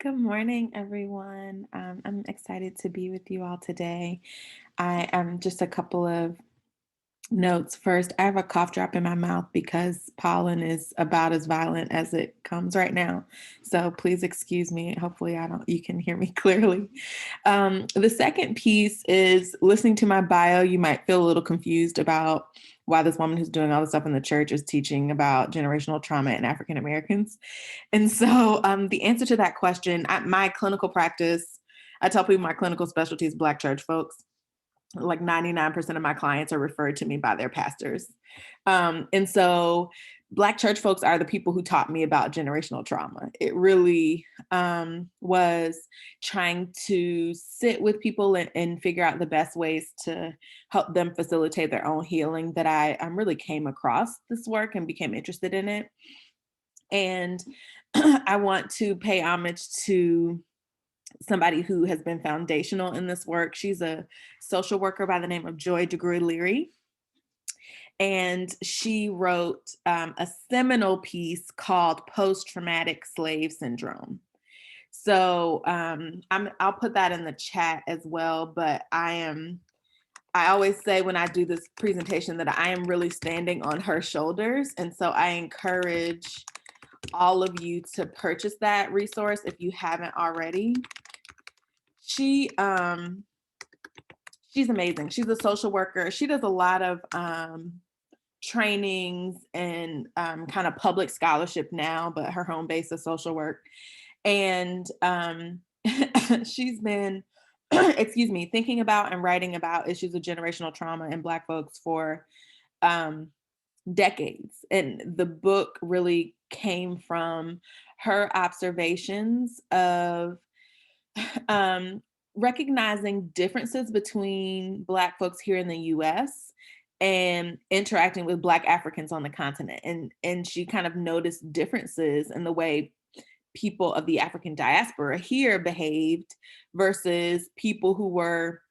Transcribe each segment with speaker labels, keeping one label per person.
Speaker 1: Good morning, everyone. I'm excited to be with you all today. I am just a couple of notes. First, I have a cough drop in my mouth because pollen is about as violent as it comes right now. So please excuse me. Hopefully, I don't. You can hear me clearly. The second piece is listening to my bio. You might feel a little confused about why this woman who's doing all this stuff in the church is teaching about generational trauma in African Americans. And so the answer to that question, my clinical practice, I tell people my clinical specialty is Black church folks. Like 99% of my clients are referred to me by their pastors. And so Black church folks are the people who taught me about generational trauma. It really was trying to sit with people and figure out the best ways to help them facilitate their own healing that I really came across this work and became interested in it. And I want to pay homage to somebody who has been foundational in this work. She's a social worker by the name of Joy DeGruy-Leary. And she wrote a seminal piece called Post-Traumatic Slave Syndrome. So I'll put that in the chat as well. But I always say when I do this presentation that I am really standing on her shoulders. And so I encourage all of you to purchase that resource if you haven't already. She's amazing. She's a social worker. She does a lot of trainings and kind of public scholarship now, but her home base is social work. And she's been, excuse me, thinking about and writing about issues of generational trauma in Black folks for decades. And the book really came from her observations of recognizing differences between Black folks here in the US and interacting with Black Africans on the continent. And she kind of noticed differences in the way people of the African diaspora here behaved versus people who were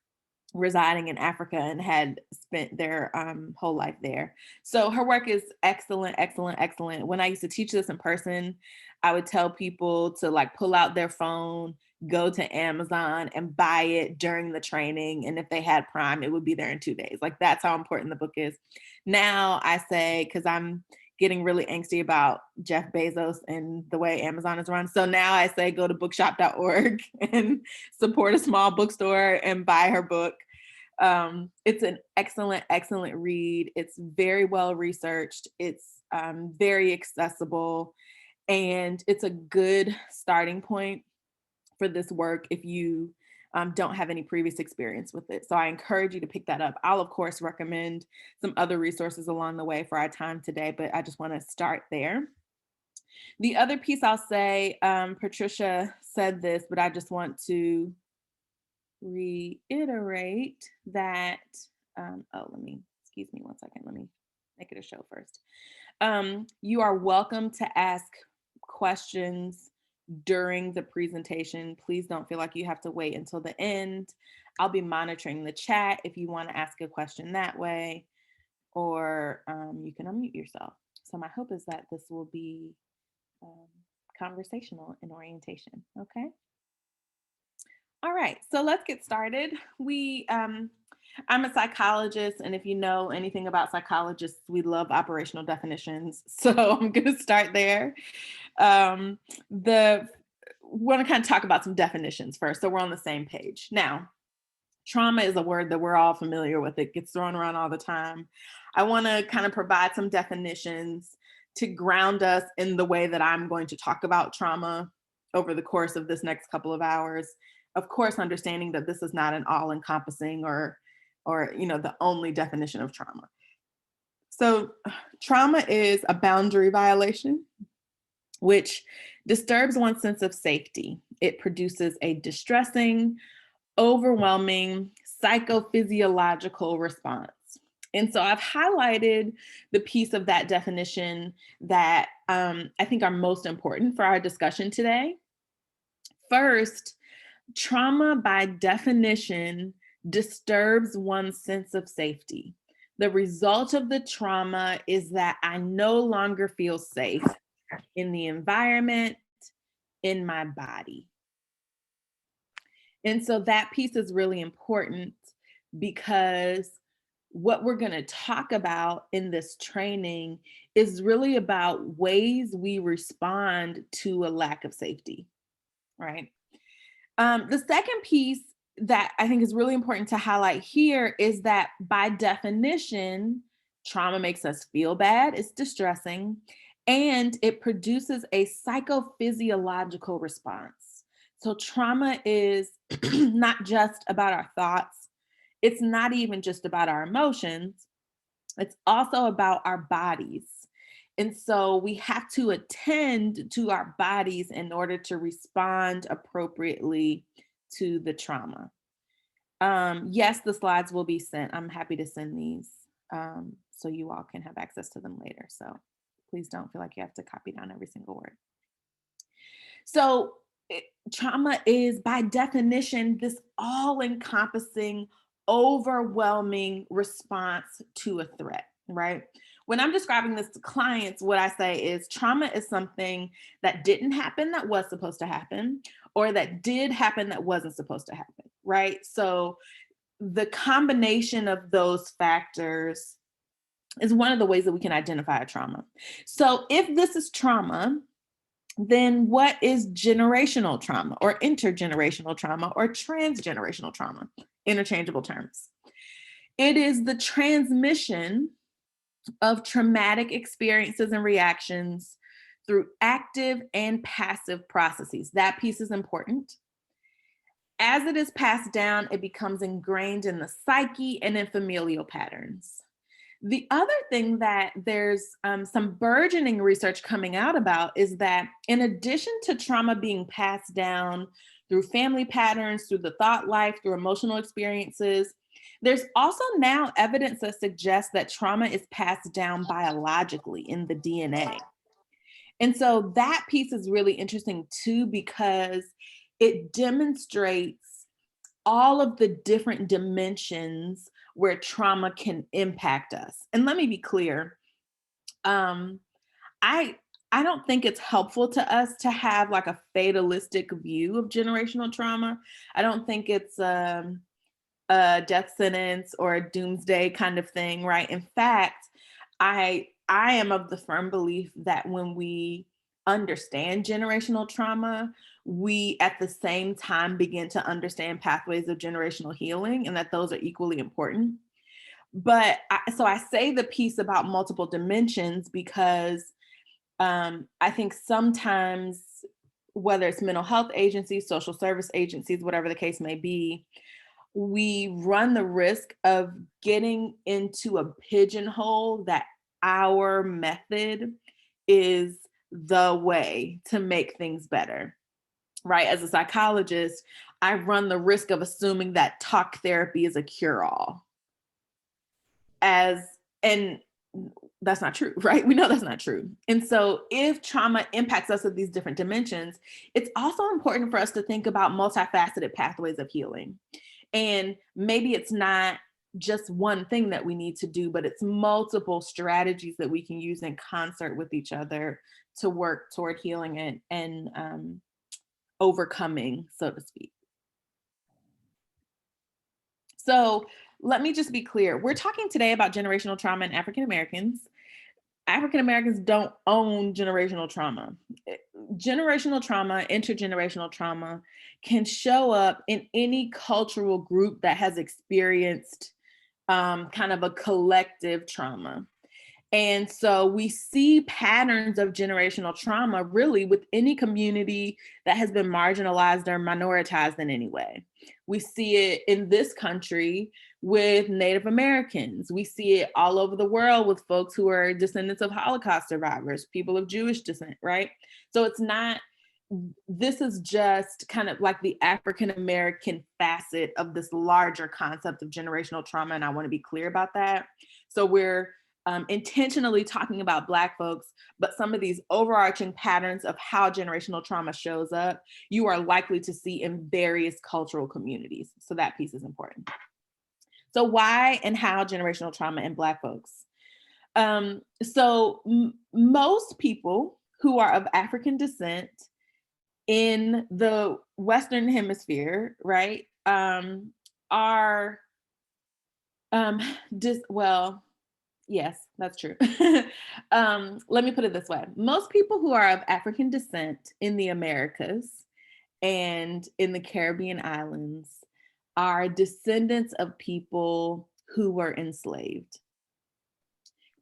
Speaker 1: residing in Africa and had spent their whole life there. So her work is excellent, excellent, excellent. When I used to teach this in person, I would tell people to like pull out their phone, go to Amazon and buy it during the training. And if they had Prime, it would be there in 2 days. Like that's how important the book is. Now I say, because I'm getting really angsty about Jeff Bezos and the way Amazon is run. So now I say go to bookshop.org and support a small bookstore and buy her book. It's an excellent, excellent read. It's very well researched. It's very accessible. And it's a good starting point for this work if you don't have any previous experience with it. So I encourage you to pick that up. I'll, of course, recommend some other resources along the way for our time today, but I just want to start there. The other piece I'll say, Patricia said this, but I just want to reiterate that, excuse me one second, let me make it a show first. You are welcome to ask questions during the presentation. Please don't feel like you have to wait until the end. I'll be monitoring the chat if you want to ask a question that way, or you can unmute yourself. So my hope is that this will be conversational in orientation, okay? All right, so let's get started. I'm a psychologist, and if you know anything about psychologists, we love operational definitions. So I'm going to start there. Want to kind of talk about some definitions first, so we're on the same page. Now, trauma is a word that we're all familiar with. It gets thrown around all the time. I want to kind of provide some definitions to ground us in the way that I'm going to talk about trauma over the course of this next couple of hours. Of course, understanding that this is not an all-encompassing or the only definition of trauma. So trauma is a boundary violation, which disturbs one's sense of safety. It produces a distressing, overwhelming psychophysiological response. And so I've highlighted the piece of that definition that I think are most important for our discussion today. First, trauma by definition disturbs one's sense of safety. The result of the trauma is that I no longer feel safe in the environment, in my body. And so that piece is really important because what we're going to talk about in this training is really about ways we respond to a lack of safety, right? The second piece that I think is really important to highlight here is that by definition, trauma makes us feel bad, it's distressing, and it produces a psychophysiological response. So, trauma is not just about our thoughts, it's not even just about our emotions, it's also about our bodies. And so we have to attend to our bodies in order to respond appropriately to the trauma. Yes, the slides will be sent. I'm happy to send these so you all can have access to them later. So please don't feel like you have to copy down every single word. So, trauma is by definition this all encompassing, overwhelming response to a threat, right? When I'm describing this to clients, what I say is trauma is something that didn't happen that was supposed to happen, or that did happen that wasn't supposed to happen, right? So, the combination of those factors is one of the ways that we can identify a trauma. So, if this is trauma, then what is generational trauma or intergenerational trauma or transgenerational trauma? Interchangeable terms. It is the transmission of traumatic experiences and reactions through active and passive processes. That piece is important. As it is passed down, it becomes ingrained in the psyche and in familial patterns. The other thing that there's some burgeoning research coming out about is that in addition to trauma being passed down through family patterns, through the thought life, through emotional experiences, there's also now evidence that suggests that trauma is passed down biologically in the DNA. And so that piece is really interesting too, because it demonstrates all of the different dimensions where trauma can impact us. And let me be clear, um, I I don't think it's helpful to us to have like a fatalistic view of generational trauma. I don't think it's a death sentence or a doomsday kind of thing, right? In fact, I am of the firm belief that when we understand generational trauma, we at the same time begin to understand pathways of generational healing and that those are equally important. But so I say the piece about multiple dimensions because I think sometimes, whether it's mental health agencies, social service agencies, whatever the case may be, we run the risk of getting into a pigeonhole that our method is the way to make things better, right? As a psychologist, I run the risk of assuming that talk therapy is a cure-all. And that's not true, right? We know that's not true. And so if trauma impacts us at these different dimensions, it's also important for us to think about multifaceted pathways of healing. And maybe it's not just one thing that we need to do, but it's multiple strategies that we can use in concert with each other to work toward healing and overcoming, so to speak. So let me just be clear. We're talking today about generational trauma in African Americans. African Americans don't own generational trauma. Generational trauma, intergenerational trauma can show up in any cultural group that has experienced kind of a collective trauma. And so we see patterns of generational trauma really with any community that has been marginalized or minoritized in any way. We see it in this country with Native Americans. We see it all over the world with folks who are descendants of Holocaust survivors, people of Jewish descent, right? So it's not, this is just kind of like the African American facet of this larger concept of generational trauma. And I want to be clear about that. So we're intentionally talking about Black folks, but some of these overarching patterns of how generational trauma shows up, you are likely to see in various cultural communities. So that piece is important. So why and how generational trauma in Black folks? Most people who are of African descent in the Western Hemisphere, right, are um, well, yes, that's true. Let me put it this way. Most people who are of African descent in the Americas and in the Caribbean islands are descendants of people who were enslaved.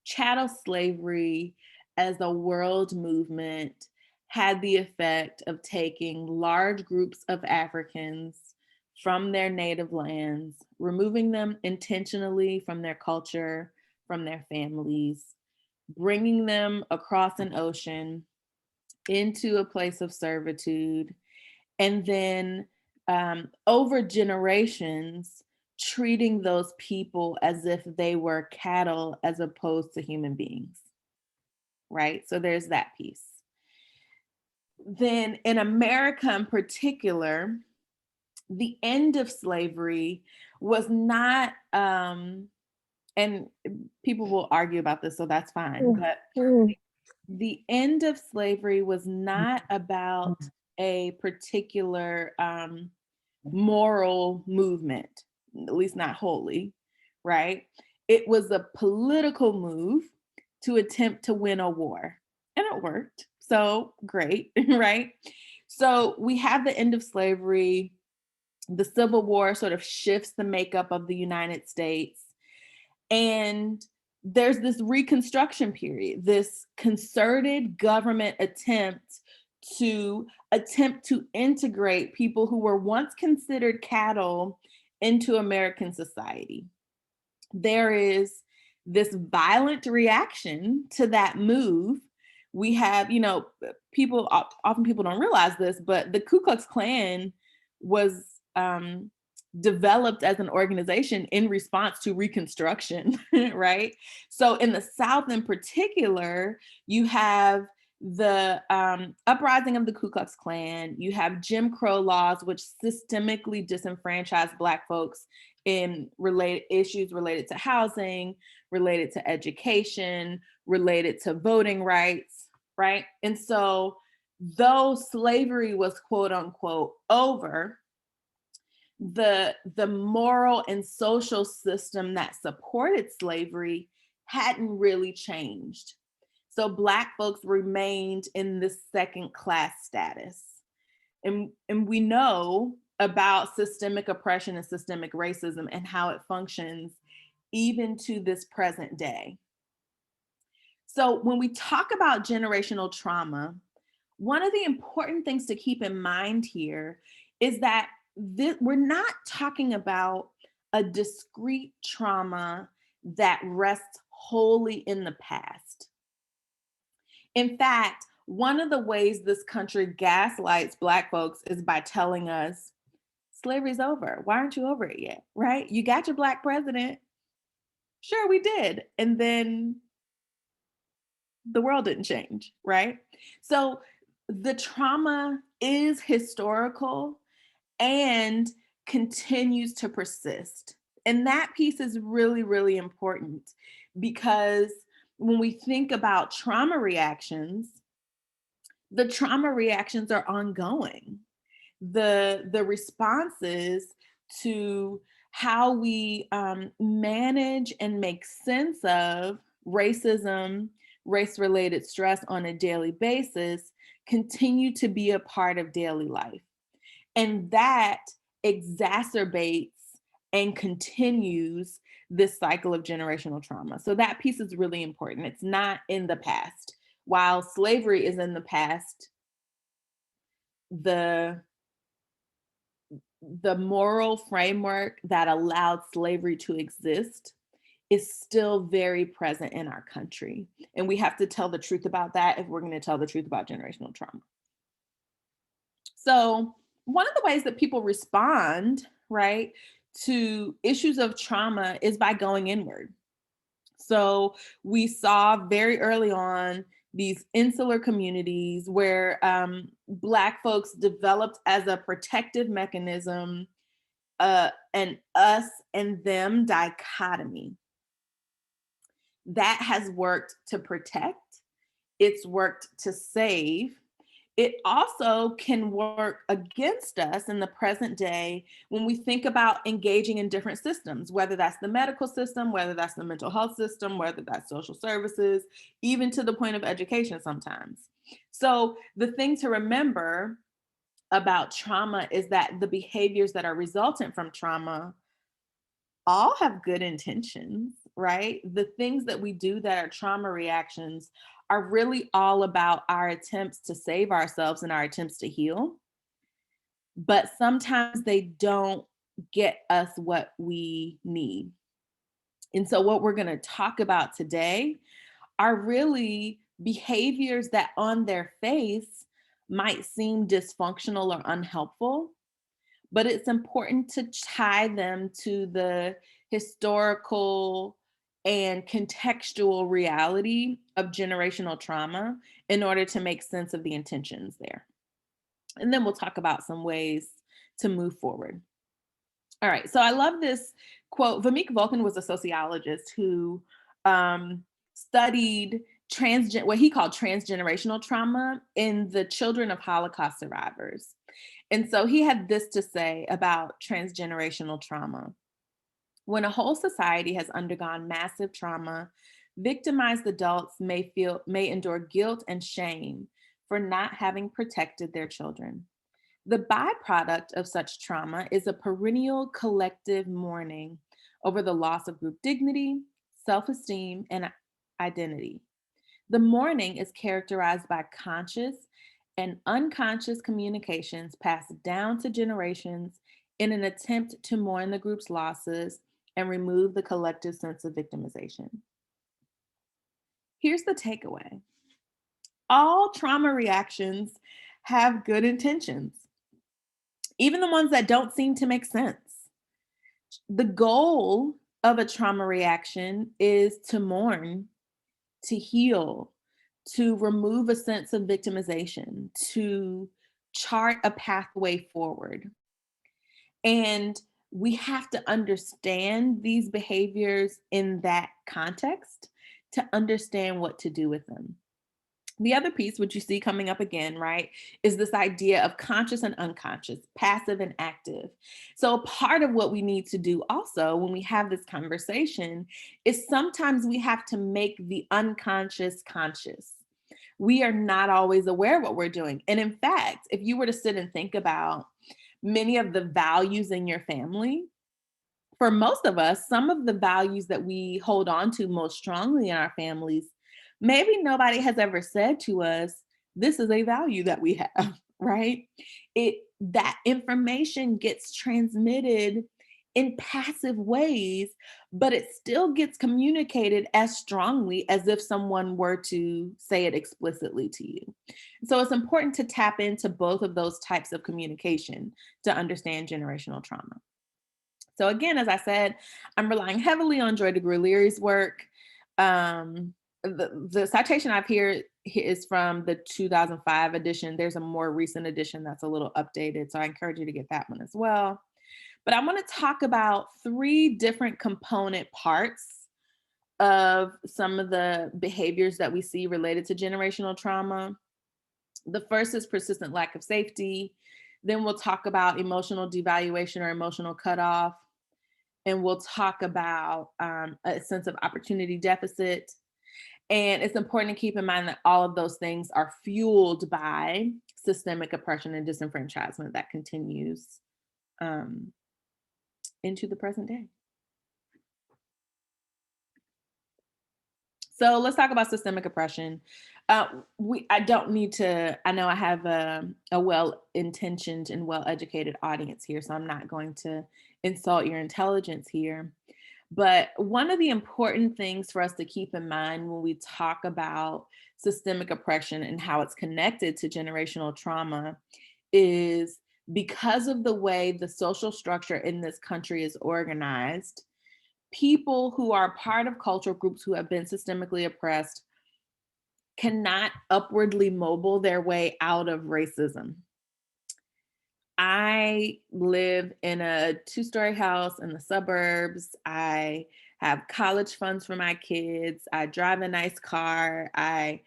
Speaker 1: Chattel slavery as a world movement had the effect of taking large groups of Africans from their native lands, removing them intentionally from their culture, from their families, bringing them across an ocean into a place of servitude, and then over generations, treating those people as if they were cattle as opposed to human beings, right? So there's that piece. Then in America in particular, the end of slavery was not, and people will argue about this, so that's fine, but the end of slavery was not about a particular moral movement, at least not wholly, right? It was a political move to attempt to win a war, and it worked. So great, right? So we have the end of slavery. The Civil War sort of shifts the makeup of the United States. And there's this Reconstruction period, this concerted government attempt to integrate people who were once considered cattle into American society. There is this violent reaction to that move. We have, people often people don't realize this, but the Ku Klux Klan was developed as an organization in response to Reconstruction, right? So in the South in particular, you have the uprising of the Ku Klux Klan, you have Jim Crow laws, which systemically disenfranchise Black folks in related issues related to housing, related to education, related to voting rights, right? And so though slavery was quote unquote over, the moral and social system that supported slavery hadn't really changed. So Black folks remained in this second class status. And we know about systemic oppression and systemic racism and how it functions even to this present day. So when we talk about generational trauma, one of the important things to keep in mind here is that we're not talking about a discrete trauma that rests wholly in the past. In fact, one of the ways this country gaslights Black folks is by telling us slavery's over. Why aren't you over it yet? Right? You got your Black president. Sure, we did. And then the world didn't change, right? So the trauma is historical and continues to persist. And that piece is really, really important because when we think about trauma reactions, the trauma reactions are ongoing. The responses to how we manage and make sense of racism, race-related stress on a daily basis continue to be a part of daily life. And that exacerbates and continues this cycle of generational trauma. So that piece is really important. It's not in the past. While slavery is in the past, the moral framework that allowed slavery to exist is still very present in our country. And we have to tell the truth about that if we're going to tell the truth about generational trauma. So one of the ways that people respond, right, to issues of trauma is by going inward. So we saw very early on these insular communities where Black folks developed as a protective mechanism an us and them dichotomy. That has worked to protect, it's worked to save, It also can work against us in the present day when we think about engaging in different systems, whether that's the medical system, whether that's the mental health system, whether that's social services, even to the point of education sometimes. So, the thing to remember about trauma is that the behaviors that are resultant from trauma all have good intentions, right? The things that we do that are trauma reactions are really all about our attempts to save ourselves and our attempts to heal. But sometimes they don't get us what we need. And so, what we're going to talk about today are really behaviors that, on their face, might seem dysfunctional or unhelpful, but it's important to tie them to the historical and contextual reality of generational trauma in order to make sense of the intentions there. And then we'll talk about some ways to move forward. All right, so I love this quote. Vamik Volkan was a sociologist who studied what he called transgenerational trauma in the children of Holocaust survivors. And so he had this to say about transgenerational trauma. When a whole society has undergone massive trauma, victimized adults may endure guilt and shame for not having protected their children. The byproduct of such trauma is a perennial collective mourning over the loss of group dignity, self-esteem, and identity. The mourning is characterized by conscious and unconscious communications passed down to generations in an attempt to mourn the group's losses and remove the collective sense of victimization. Here's the takeaway: all trauma reactions have good intentions, even the ones that don't seem to make sense. The goal of a trauma reaction is to mourn, to heal, to remove a sense of victimization, to chart a pathway forward. And we have to understand these behaviors in that context to understand what to do with them. The other piece, which you see coming up again, right, is this idea of conscious and unconscious, passive and active. So, part of what we need to do also when we have this conversation is sometimes we have to make the unconscious conscious. We are not always aware of what we're doing. And in fact, if you were to sit and think about many of the values in your family, for most of us, some of the values that we hold on to most strongly in our families, maybe nobody has ever said to us, this is a value that we have, right? That information gets transmitted in passive ways, but it still gets communicated as strongly as if someone were to say it explicitly to you. So it's important to tap into both of those types of communication to understand generational trauma. So again, as I said, I'm relying heavily on Joy DeGruy-Leary's work. The citation I've here is from the 2005 edition. There's a more recent edition that's a little updated, so I encourage you to get that one as well. But I want to talk about three different component parts of some of the behaviors that we see related to generational trauma. The first is persistent lack of safety. Then we'll talk about emotional devaluation or emotional cutoff. And we'll talk about a sense of opportunity deficit. And it's important to keep in mind that all of those things are fueled by systemic oppression and disenfranchisement that continues into the present day. So let's talk about systemic oppression. I don't need to, I know I have a well-intentioned and well-educated audience here, so I'm not going to insult your intelligence here. But one of the important things for us to keep in mind when we talk about systemic oppression and how it's connected to generational trauma is because of the way the social structure in this country is organized, people who are part of cultural groups who have been systemically oppressed cannot upwardly mobile their way out of racism. I live in a two-story house in the suburbs. I have college funds for my kids. I drive a nice car. I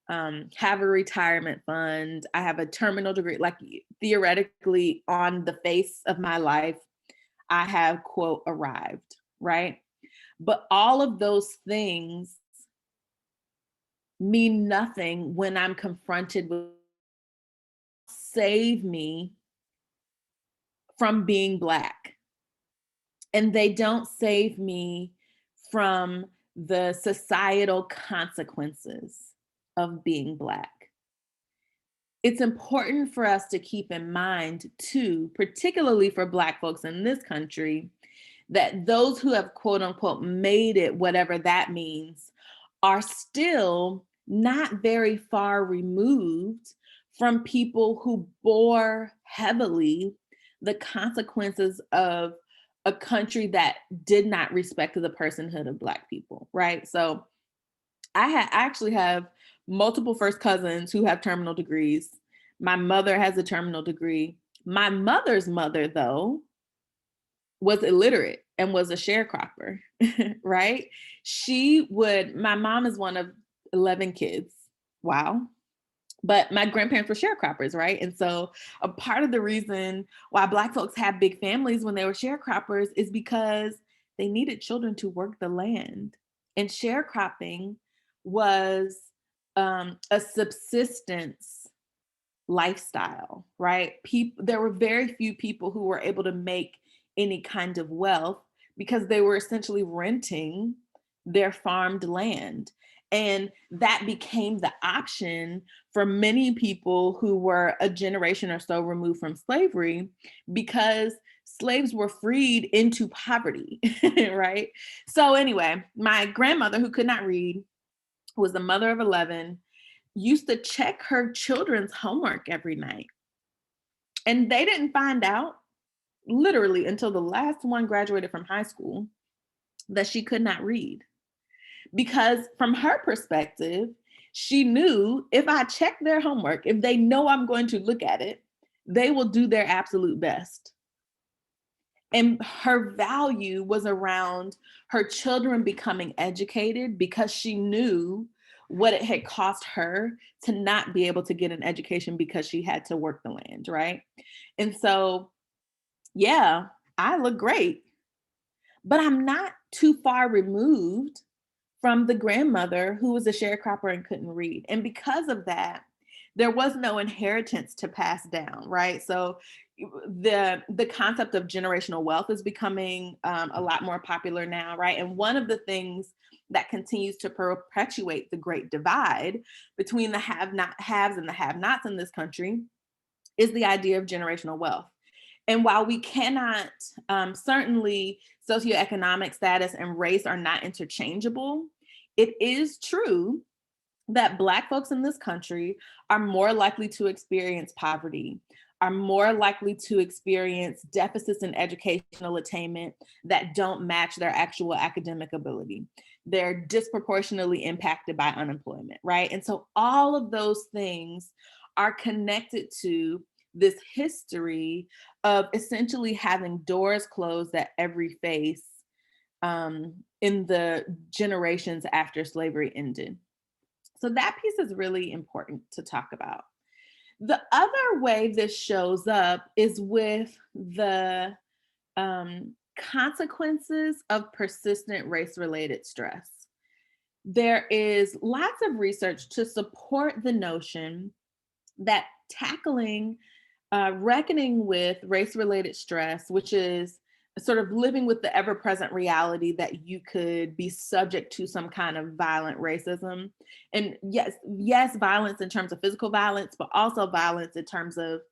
Speaker 1: have a retirement fund. I have a terminal degree. Like theoretically, on the face of my life, I have, quote, arrived, right? But all of those things mean nothing when I'm confronted with save me from being Black. And they don't save me from the societal consequences of being Black. It's important for us to keep in mind, too, particularly for Black folks in this country, that those who have, quote unquote, made it, whatever that means, are still not very far removed from people who bore heavily the consequences of a country that did not respect the personhood of Black people, right? So I actually have multiple first cousins who have terminal degrees. My mother has a terminal degree. My mother's mother, though, was illiterate and was a sharecropper, right? My mom is one of 11 kids. Wow. But my grandparents were sharecroppers, right? And so a part of the reason why Black folks had big families when they were sharecroppers is because they needed children to work the land. And sharecropping was a subsistence lifestyle, right? There were very few people who were able to make any kind of wealth because they were essentially renting their farmed land. And that became the option for many people who were a generation or so removed from slavery because slaves were freed into poverty, right? So, anyway, my grandmother, who could not read, who was the mother of 11, used to check her children's homework every night. And they didn't find out literally until the last one graduated from high school that she could not read. Because from her perspective, she knew if I check their homework, if they know I'm going to look at it, they will do their absolute best. And her value was around her children becoming educated because she knew what it had cost her to not be able to get an education because she had to work the land, right? And so, yeah, I look great, but I'm not too far removed from the grandmother who was a sharecropper and couldn't read. And because of that, there was no inheritance to pass down, right? So the concept of generational wealth is becoming a lot more popular now, right? And one of the things that continues to perpetuate the great divide between the haves and the have-nots in this country is the idea of generational wealth. And while we cannot, certainly socioeconomic status and race are not interchangeable, it is true that Black folks in this country are more likely to experience poverty, are more likely to experience deficits in educational attainment that don't match their actual academic ability. They're disproportionately impacted by unemployment, right? And so all of those things are connected to this history of essentially having doors closed at every face in the generations after slavery ended. So that piece is really important to talk about. The other way this shows up is with the consequences of persistent race-related stress. There is lots of research to support the notion that tackling, reckoning with race-related stress, which is sort of living with the ever-present reality that you could be subject to some kind of violent racism. And yes, violence in terms of physical violence, but also violence in terms of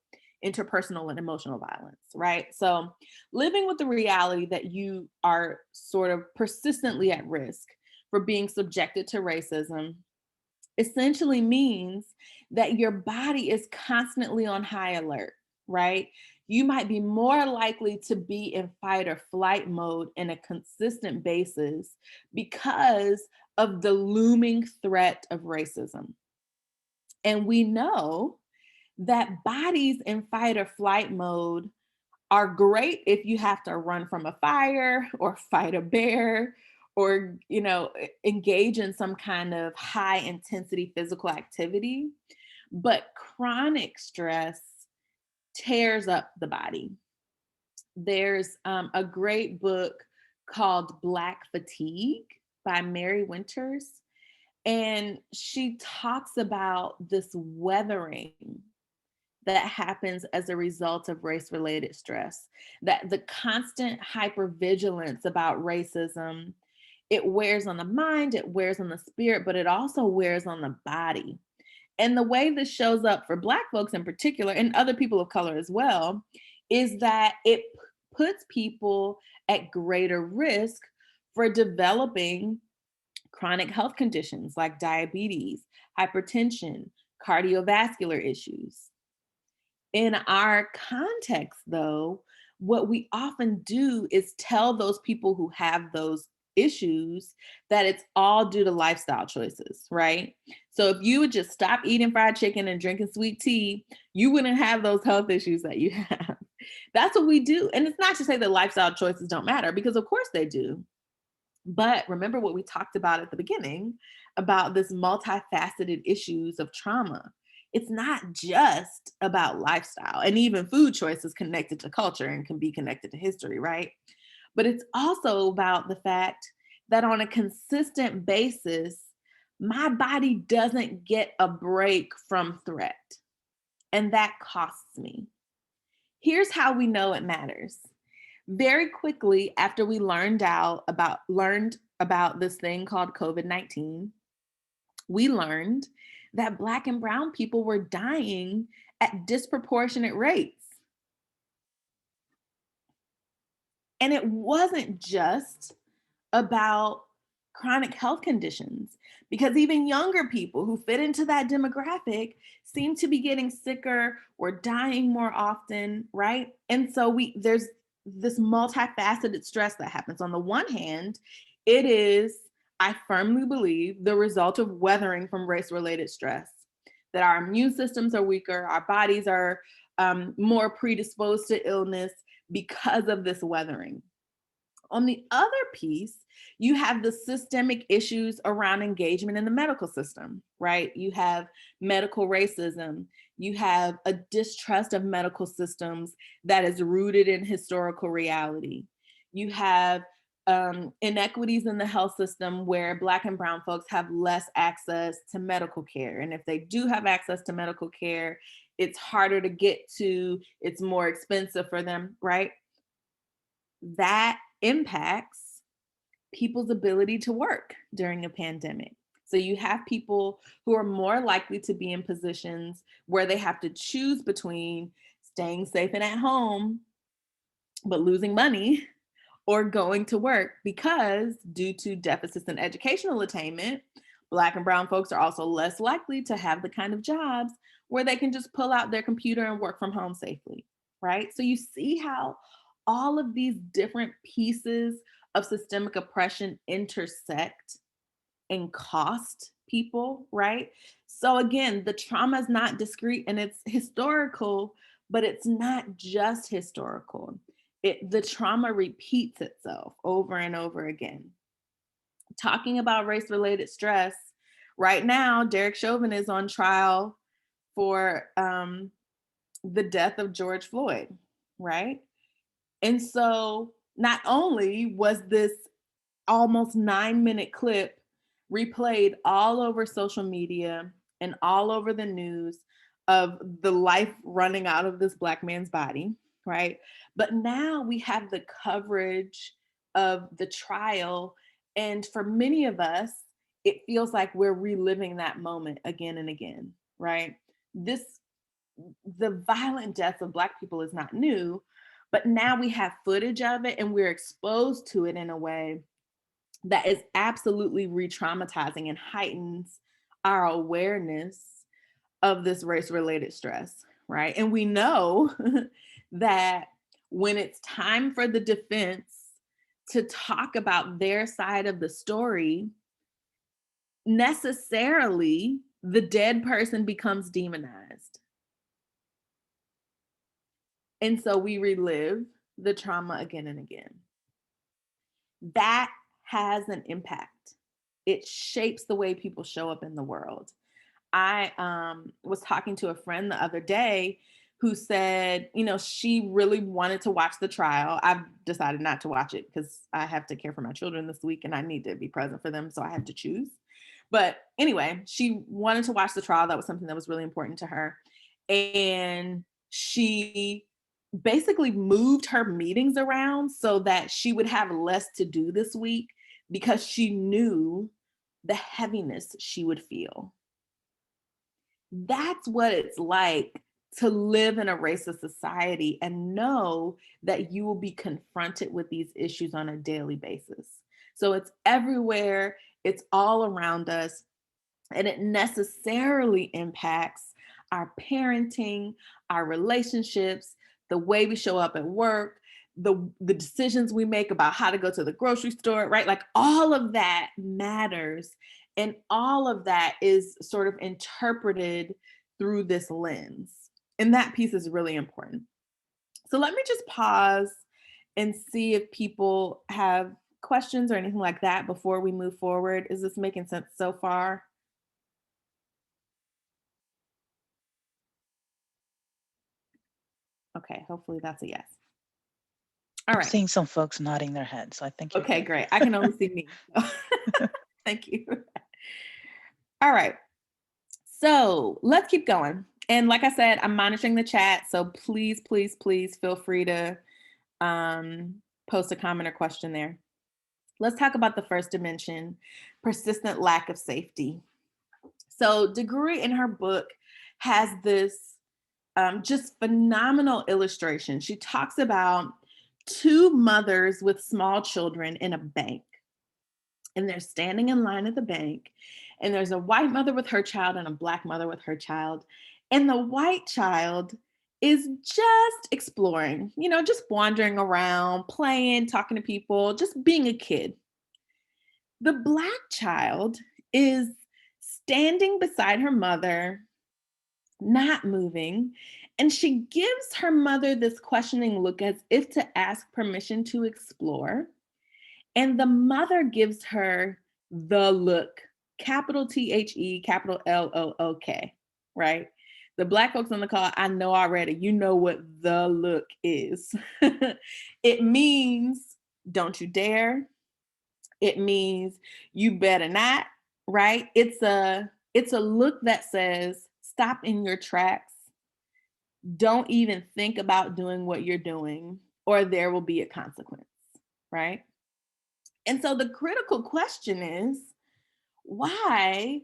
Speaker 1: interpersonal and emotional violence, right? So living with the reality that you are sort of persistently at risk for being subjected to racism essentially means that your body is constantly on high alert, right? You might be more likely to be in fight or flight mode in a consistent basis because of the looming threat of racism. And we know that bodies in fight or flight mode are great if you have to run from a fire or fight a bear or, engage in some kind of high intensity physical activity. But chronic stress tears up the body. There's a great book called Black Fatigue by Mary Winters, and she talks about this weathering that happens as a result of race related stress, that the constant hypervigilance about racism, it wears on the mind, it wears on the spirit, but it also wears on the body. And the way this shows up for Black folks in particular, and other people of color as well, is that it puts people at greater risk for developing chronic health conditions like diabetes, hypertension, cardiovascular issues. In our context, though, what we often do is tell those people who have those issues that it's all due to lifestyle choices, right? So if you would just stop eating fried chicken and drinking sweet tea, you wouldn't have those health issues that you have. That's what we do. And it's not to say that lifestyle choices don't matter, because of course they do. But remember what we talked about at the beginning about this multifaceted issues of trauma. It's not just about lifestyle, and even food choices connected to culture and can be connected to history, right? But it's also about the fact that on a consistent basis, my body doesn't get a break from threat. And that costs me. Here's how we know it matters. Very quickly after we learned about this thing called COVID-19, we learned that Black and brown people were dying at disproportionate rates. And it wasn't just about chronic health conditions, because even younger people who fit into that demographic seem to be getting sicker or dying more often, right? And so there's this multifaceted stress that happens. On the one hand, it is, I firmly believe, the result of weathering from race-related stress, that our immune systems are weaker, our bodies are more predisposed to illness because of this weathering. On the other piece, you have the systemic issues around engagement in the medical system, right? You have medical racism. You have a distrust of medical systems that is rooted in historical reality. You have inequities in the health system where Black and brown folks have less access to medical care. And if they do have access to medical care, it's harder to get to, it's more expensive for them, right? That impacts people's ability to work during a pandemic. So you have people who are more likely to be in positions where they have to choose between staying safe and at home, but losing money, or going to work, because due to deficits in educational attainment, Black and brown folks are also less likely to have the kind of jobs where they can just pull out their computer and work from home safely, right? So you see how all of these different pieces of systemic oppression intersect and cost people, right? So again, the trauma is not discrete and it's historical, but it's not just historical. The trauma repeats itself over and over again. Talking about race-related stress, right now, Derek Chauvin is on trial for the death of George Floyd, right? And so not only was this almost 9-minute clip replayed all over social media and all over the news of the life running out of this Black man's body, right? But now we have the coverage of the trial. And for many of us, it feels like we're reliving that moment again and again, right? The violent deaths of Black people is not new, but now we have footage of it and we're exposed to it in a way that is absolutely re-traumatizing and heightens our awareness of this race-related stress, right? And we know that when it's time for the defense to talk about their side of the story, necessarily the dead person becomes demonized. And so we relive the trauma again and again. That has an impact. It shapes the way people show up in the world. I was talking to a friend the other day who said, she really wanted to watch the trial. I've decided not to watch it because I have to care for my children this week and I need to be present for them. So I have to choose. But anyway, she wanted to watch the trial. That was something that was really important to her. And she basically moved her meetings around so that she would have less to do this week because she knew the heaviness she would feel. That's what it's like to live in a racist society and know that you will be confronted with these issues on a daily basis. So it's everywhere, it's all around us, and it necessarily impacts our parenting, our relationships, the way we show up at work, the decisions we make about how to go to the grocery store, right? Like all of that matters. And all of that is sort of interpreted through this lens. And that piece is really important. So let me just pause and see if people have questions or anything like that before we move forward. Is this making sense so far? Okay, hopefully that's a yes. All
Speaker 2: I'm
Speaker 1: right.
Speaker 2: seeing some folks nodding their heads, so I think you're
Speaker 1: Okay,
Speaker 2: good.
Speaker 1: great. I can only see me. Thank you. All right. So let's keep going. And like I said, I'm monitoring the chat. So please, please, please feel free to post a comment or question there. Let's talk about the first dimension, persistent lack of safety. So Degree in her book has this just phenomenal illustration. She talks about two mothers with small children in a bank. And they're standing in line at the bank. And there's a white mother with her child and a black mother with her child. And the white child is just exploring, just wandering around, playing, talking to people, just being a kid. The black child is standing beside her mother, not moving. And she gives her mother this questioning look as if to ask permission to explore. And the mother gives her the look, capital THE, capital LOOK, right? The black folks on the call, I know already, you know what the look is. It means don't you dare. It means you better not, right? It's a look that says stop in your tracks. Don't even think about doing what you're doing, or there will be a consequence, right? And so the critical question is, why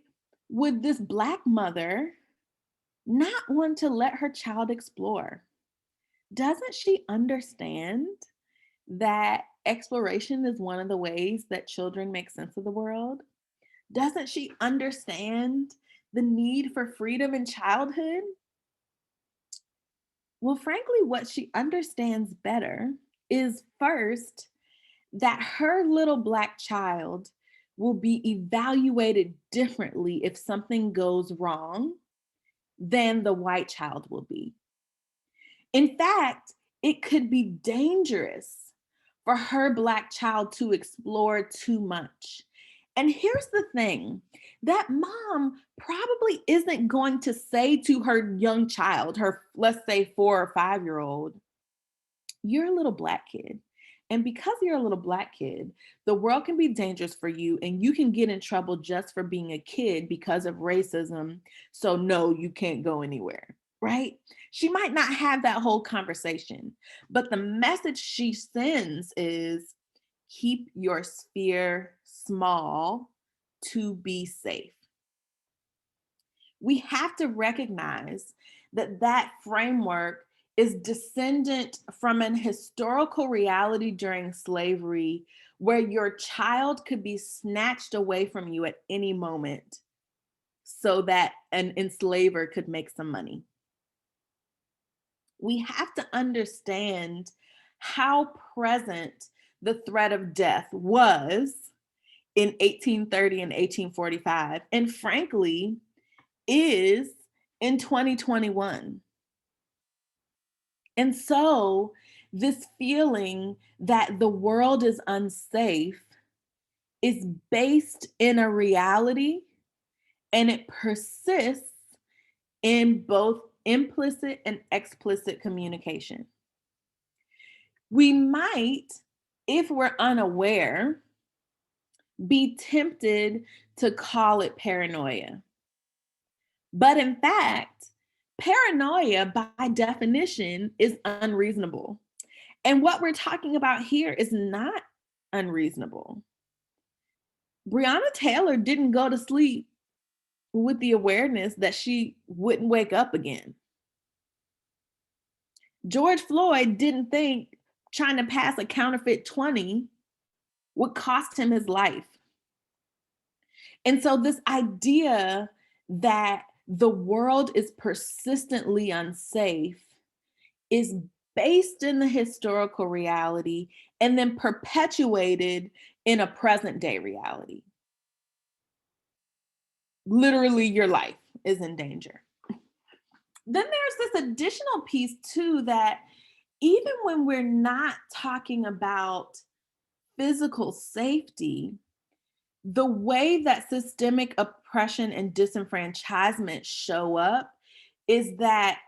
Speaker 1: would this black mother not want to let her child explore? Doesn't she understand that exploration is one of the ways that children make sense of the world? Doesn't she understand the need for freedom in childhood? Well, frankly, what she understands better is first that her little black child will be evaluated differently if something goes wrong than the white child will be. In fact, it could be dangerous for her black child to explore too much. And here's the thing, that mom probably isn't going to say to her young child, her, let's say, 4 or 5-year-old, you're a little black kid. And because you're a little black kid, the world can be dangerous for you and you can get in trouble just for being a kid because of racism. So, no, you can't go anywhere, right? She might not have that whole conversation, but the message she sends is keep your sphere small to be safe. We have to recognize that that framework is descendant from an historical reality during slavery where your child could be snatched away from you at any moment so that an enslaver could make some money. We have to understand how present the threat of death was in 1830 and 1845, and frankly, is in 2021. And so, this feeling that the world is unsafe is based in a reality and it persists in both implicit and explicit communication. We might, if we're unaware, be tempted to call it paranoia. But in fact, paranoia by definition is unreasonable. And what we're talking about here is not unreasonable. Breonna Taylor didn't go to sleep with the awareness that she wouldn't wake up again. George Floyd didn't think trying to pass a counterfeit 20 would cost him his life. And so, this idea that the world is persistently unsafe is based in the historical reality and then perpetuated in a present day reality. Literally, your life is in danger. Then there's this additional piece, too, that even when we're not talking about physical safety, the way that systemic oppression and disenfranchisement show up is that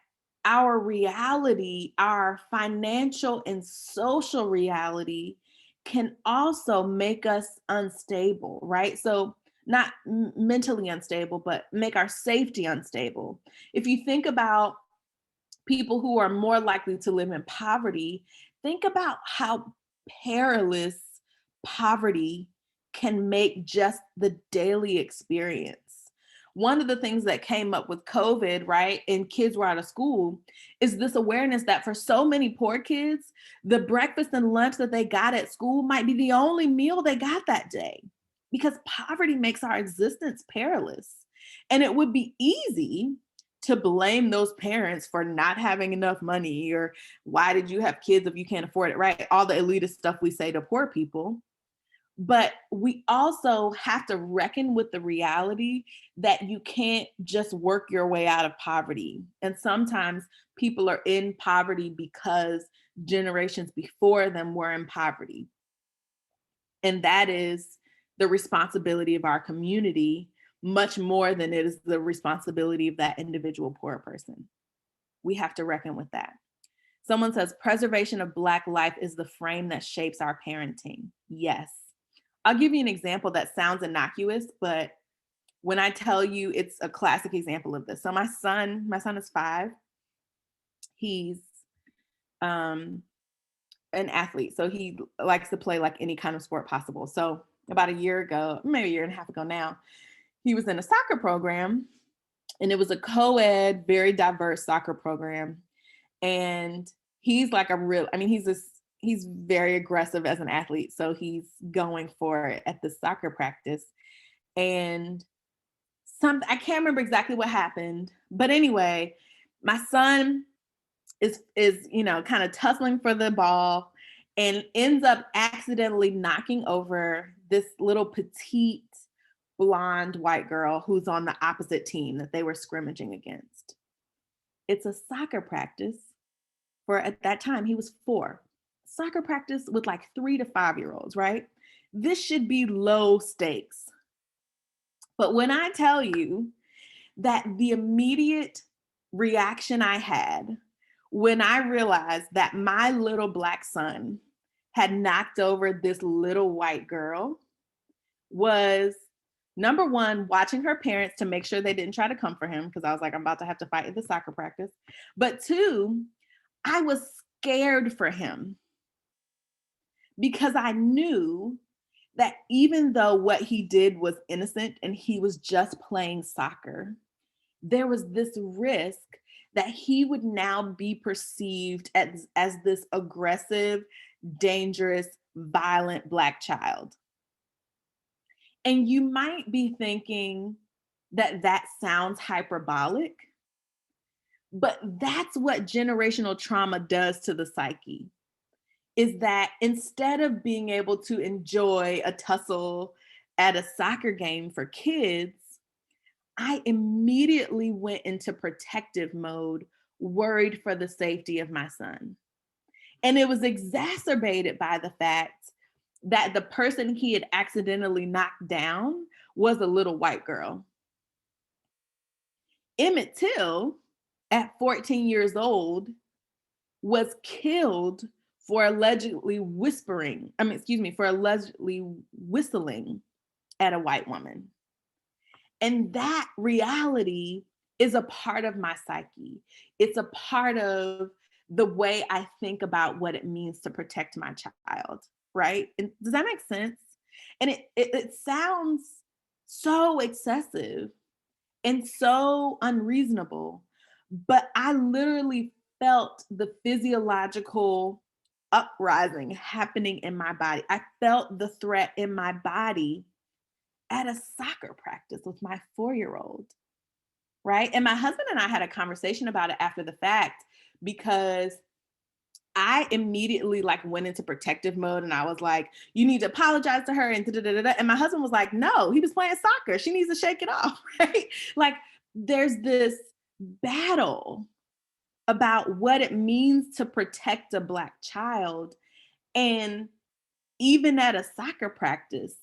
Speaker 1: our reality, our financial and social reality, can also make us unstable, right? So, not mentally unstable, but make our safety unstable. If you think about people who are more likely to live in poverty, think about how perilous poverty can make just the daily experience. One of the things that came up with COVID, right, and kids were out of school, is this awareness that for so many poor kids, the breakfast and lunch that they got at school might be the only meal they got that day because poverty makes our existence perilous. And it would be easy to blame those parents for not having enough money or why did you have kids if you can't afford it, right? All the elitist stuff we say to poor people. But we also have to reckon with the reality that you can't just work your way out of poverty. And sometimes people are in poverty because generations before them were in poverty. And that is the responsibility of our community much more than it is the responsibility of that individual poor person. We have to reckon with that. Someone says preservation of Black life is the frame that shapes our parenting. Yes. I'll give you an example that sounds innocuous, but when I tell you, it's a classic example of this. So my son is 5. He's an athlete. So he likes to play like any kind of sport possible. So about a year ago, maybe a year and a half ago now, he was in a soccer program and it was a co-ed, very diverse soccer program. And he's like he's very aggressive as an athlete. So he's going for it at the soccer practice. And I can't remember exactly what happened, but anyway, my son is kind of tussling for the ball and ends up accidentally knocking over this little petite blonde white girl who's on the opposite team that they were scrimmaging against. It's a soccer practice for, at that time, he was 4. Soccer practice with like 3 to 5-year-olds, right? This should be low stakes. But when I tell you that the immediate reaction I had when I realized that my little Black son had knocked over this little white girl was, number one, watching her parents to make sure they didn't try to come for him because I was like, I'm about to have to fight at the soccer practice. But 2, I was scared for him because I knew that even though what he did was innocent and he was just playing soccer, there was this risk that he would now be perceived as this aggressive, dangerous, violent Black child. And you might be thinking that that sounds hyperbolic, but that's what generational trauma does to the psyche, is that instead of being able to enjoy a tussle at a soccer game for kids, I immediately went into protective mode, worried for the safety of my son. And it was exacerbated by the fact that the person he had accidentally knocked down was a little white girl. Emmett Till, at 14 years old, was killed for allegedly for allegedly whistling at a white woman. And that reality is a part of my psyche. It's a part of the way I think about what it means to protect my child, right? And does that make sense? And it sounds so excessive and so unreasonable, but I literally felt the physiological uprising happening in my body. I felt the threat in my body at a soccer practice with my 4-year-old, right? And my husband and I had a conversation about it after the fact because I immediately like went into protective mode and I was like, you need to apologize to her and da, da, da, da. And my husband was like, no, he was playing soccer. She needs to shake it off, right? Like there's this battle about what it means to protect a Black child. And even at a soccer practice,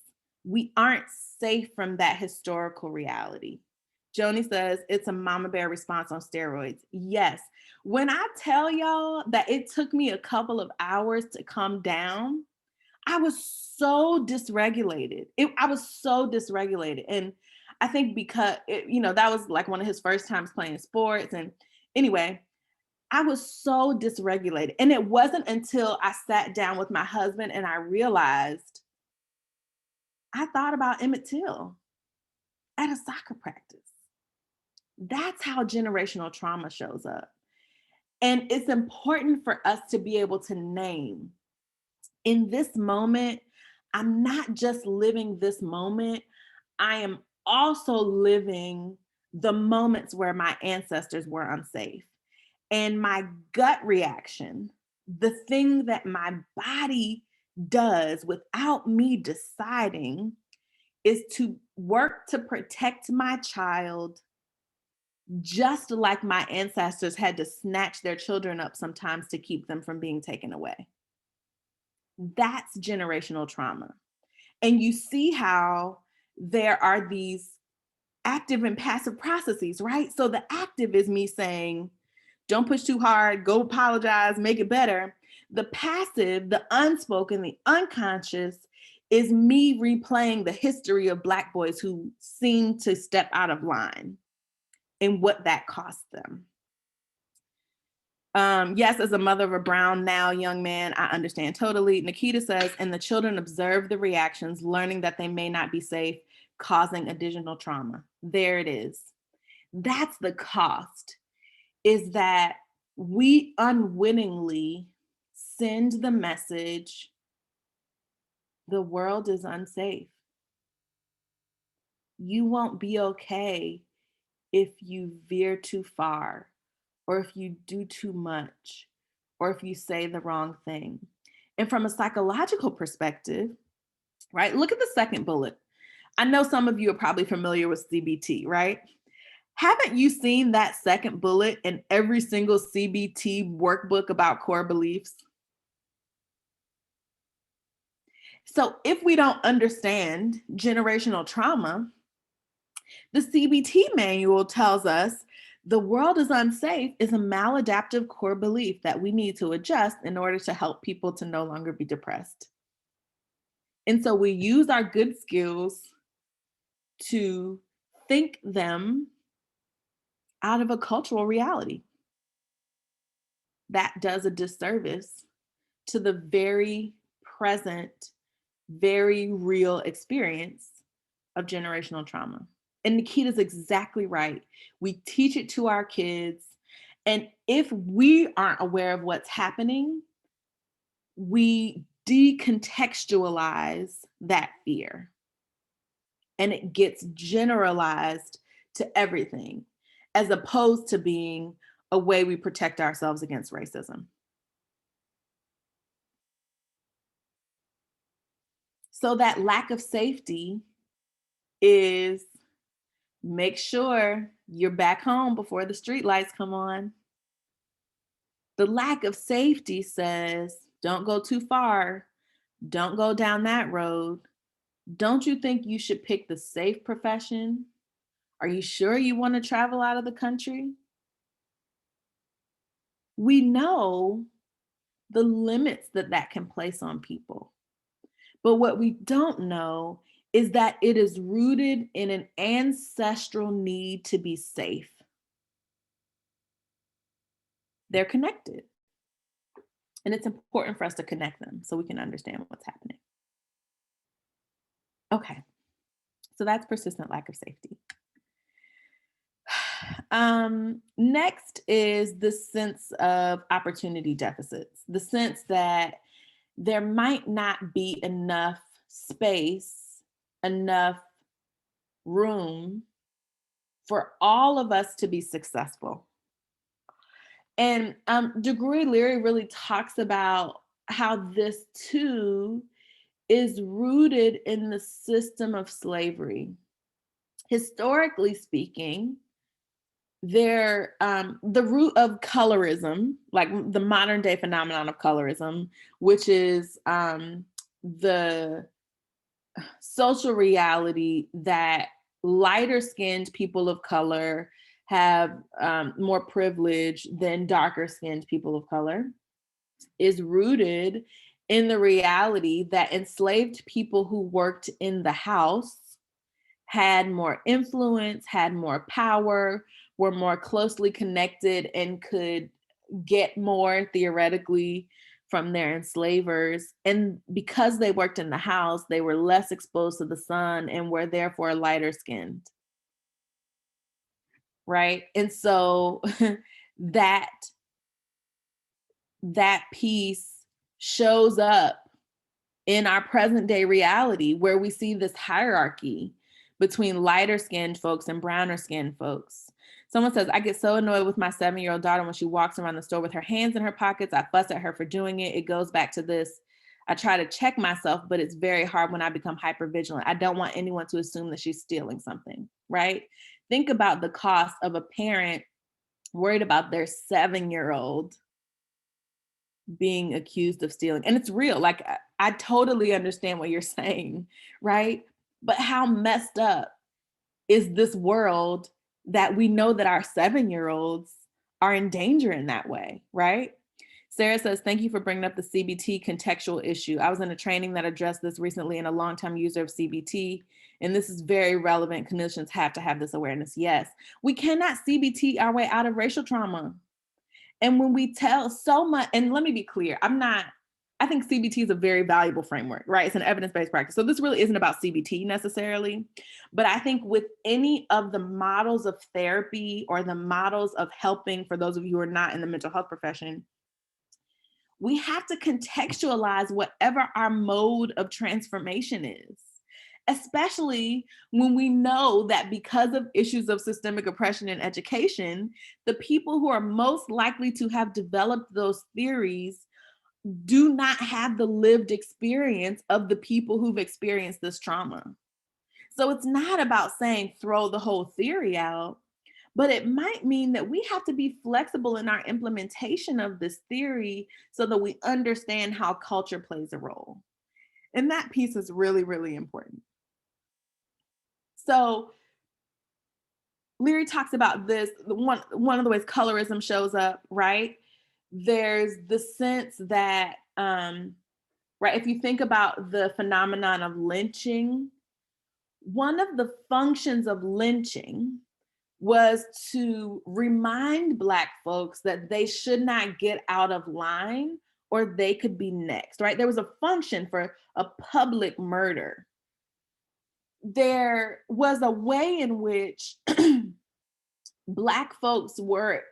Speaker 1: we aren't safe from that historical reality. Joni says it's a mama bear response on steroids. Yes. When I tell y'all that it took me a couple of hours to come down, I was so dysregulated. I was so dysregulated. And I think because, that was like one of his first times playing sports. And anyway, I was so dysregulated. And it wasn't until I sat down with my husband and I realized I thought about Emmett Till at a soccer practice. That's how generational trauma shows up. And it's important for us to be able to name in this moment, I'm not just living this moment, I am also living the moments where my ancestors were unsafe. And my gut reaction, the thing that my body does without me deciding, is to work to protect my child, just like my ancestors had to snatch their children up sometimes to keep them from being taken away. That's generational trauma. And you see how there are these active and passive processes, right? So the active is me saying, don't push too hard, go apologize, make it better. The passive, the unspoken, the unconscious is me replaying the history of Black boys who seem to step out of line and what that cost them. Yes, as a mother of a brown now young man, I understand totally. Nikita says, and the children observe the reactions, learning that they may not be safe, causing additional trauma. There it is. That's the cost, is that we unwittingly send the message, the world is unsafe. You won't be okay if you veer too far, or if you do too much, or if you say the wrong thing. And from a psychological perspective, right, look at the second bullet. I know some of you are probably familiar with CBT, right? Haven't you seen that second bullet in every single CBT workbook about core beliefs? So if we don't understand generational trauma, the CBT manual tells us the world is unsafe is a maladaptive core belief that we need to adjust in order to help people to no longer be depressed. And so we use our good skills to think them out of a cultural reality. That does a disservice to the very present, very real experience of generational trauma. And Nikita's exactly right. We teach it to our kids. And if we aren't aware of what's happening, we decontextualize that fear. And it gets generalized to everything, as opposed to being a way we protect ourselves against racism. So that lack of safety is make sure you're back home before the street lights come on. The lack of safety says, don't go too far. Don't go down that road. Don't you think you should pick the safe profession? Are you sure you want to travel out of the country? We know the limits that that can place on people. But what we don't know is that it is rooted in an ancestral need to be safe. They're connected. And it's important for us to connect them so we can understand what's happening. Okay, so that's persistent lack of safety. Next is the sense of opportunity deficits, the sense that there might not be enough space, enough room for all of us to be successful. And Degree Leary really talks about how this too is rooted in the system of slavery. Historically speaking, the root of colorism, like the modern day phenomenon of colorism, which is the social reality that lighter skinned people of color have more privilege than darker skinned people of color, is rooted in the reality that enslaved people who worked in the house had more influence, had more power, were more closely connected, and could get more theoretically from their enslavers. And because they worked in the house, they were less exposed to the sun and were therefore lighter skinned. Right. And so that that piece shows up in our present day reality where we see this hierarchy between lighter skinned folks and browner skinned folks. Someone says, I get so annoyed with my 7-year-old daughter when she walks around the store with her hands in her pockets. I fuss at her for doing it. It goes back to this. I try to check myself, but it's very hard when I become hyper vigilant. I don't want anyone to assume that she's stealing something, right? Think about the cost of a parent worried about their 7-year-old being accused of stealing. And it's real. Like, I totally understand what you're saying, right? But how messed up is this world that we know that our 7-year-olds are in danger in that way, right? Sarah says, thank you for bringing up the CBT contextual issue. I was in a training that addressed this recently and a longtime user of CBT, and this is very relevant. Clinicians have to have this awareness. Yes, we cannot CBT our way out of racial trauma. And when we tell so much, and let me be clear, I think CBT is a very valuable framework, right? It's an evidence-based practice. So this really isn't about CBT necessarily, but I think with any of the models of therapy or the models of helping, for those of you who are not in the mental health profession, we have to contextualize whatever our mode of transformation is, especially when we know that because of issues of systemic oppression in education, the people who are most likely to have developed those theories do not have the lived experience of the people who've experienced this trauma. So it's not about saying throw the whole theory out, but it might mean that we have to be flexible in our implementation of this theory so that we understand how culture plays a role. And that piece is really, really important. So Leary talks about this, one of the ways colorism shows up, right? There's the sense that, right, if you think about the phenomenon of lynching, one of the functions of lynching was to remind Black folks that they should not get out of line or they could be next, right? There was a function for a public murder. There was a way in which Black folks were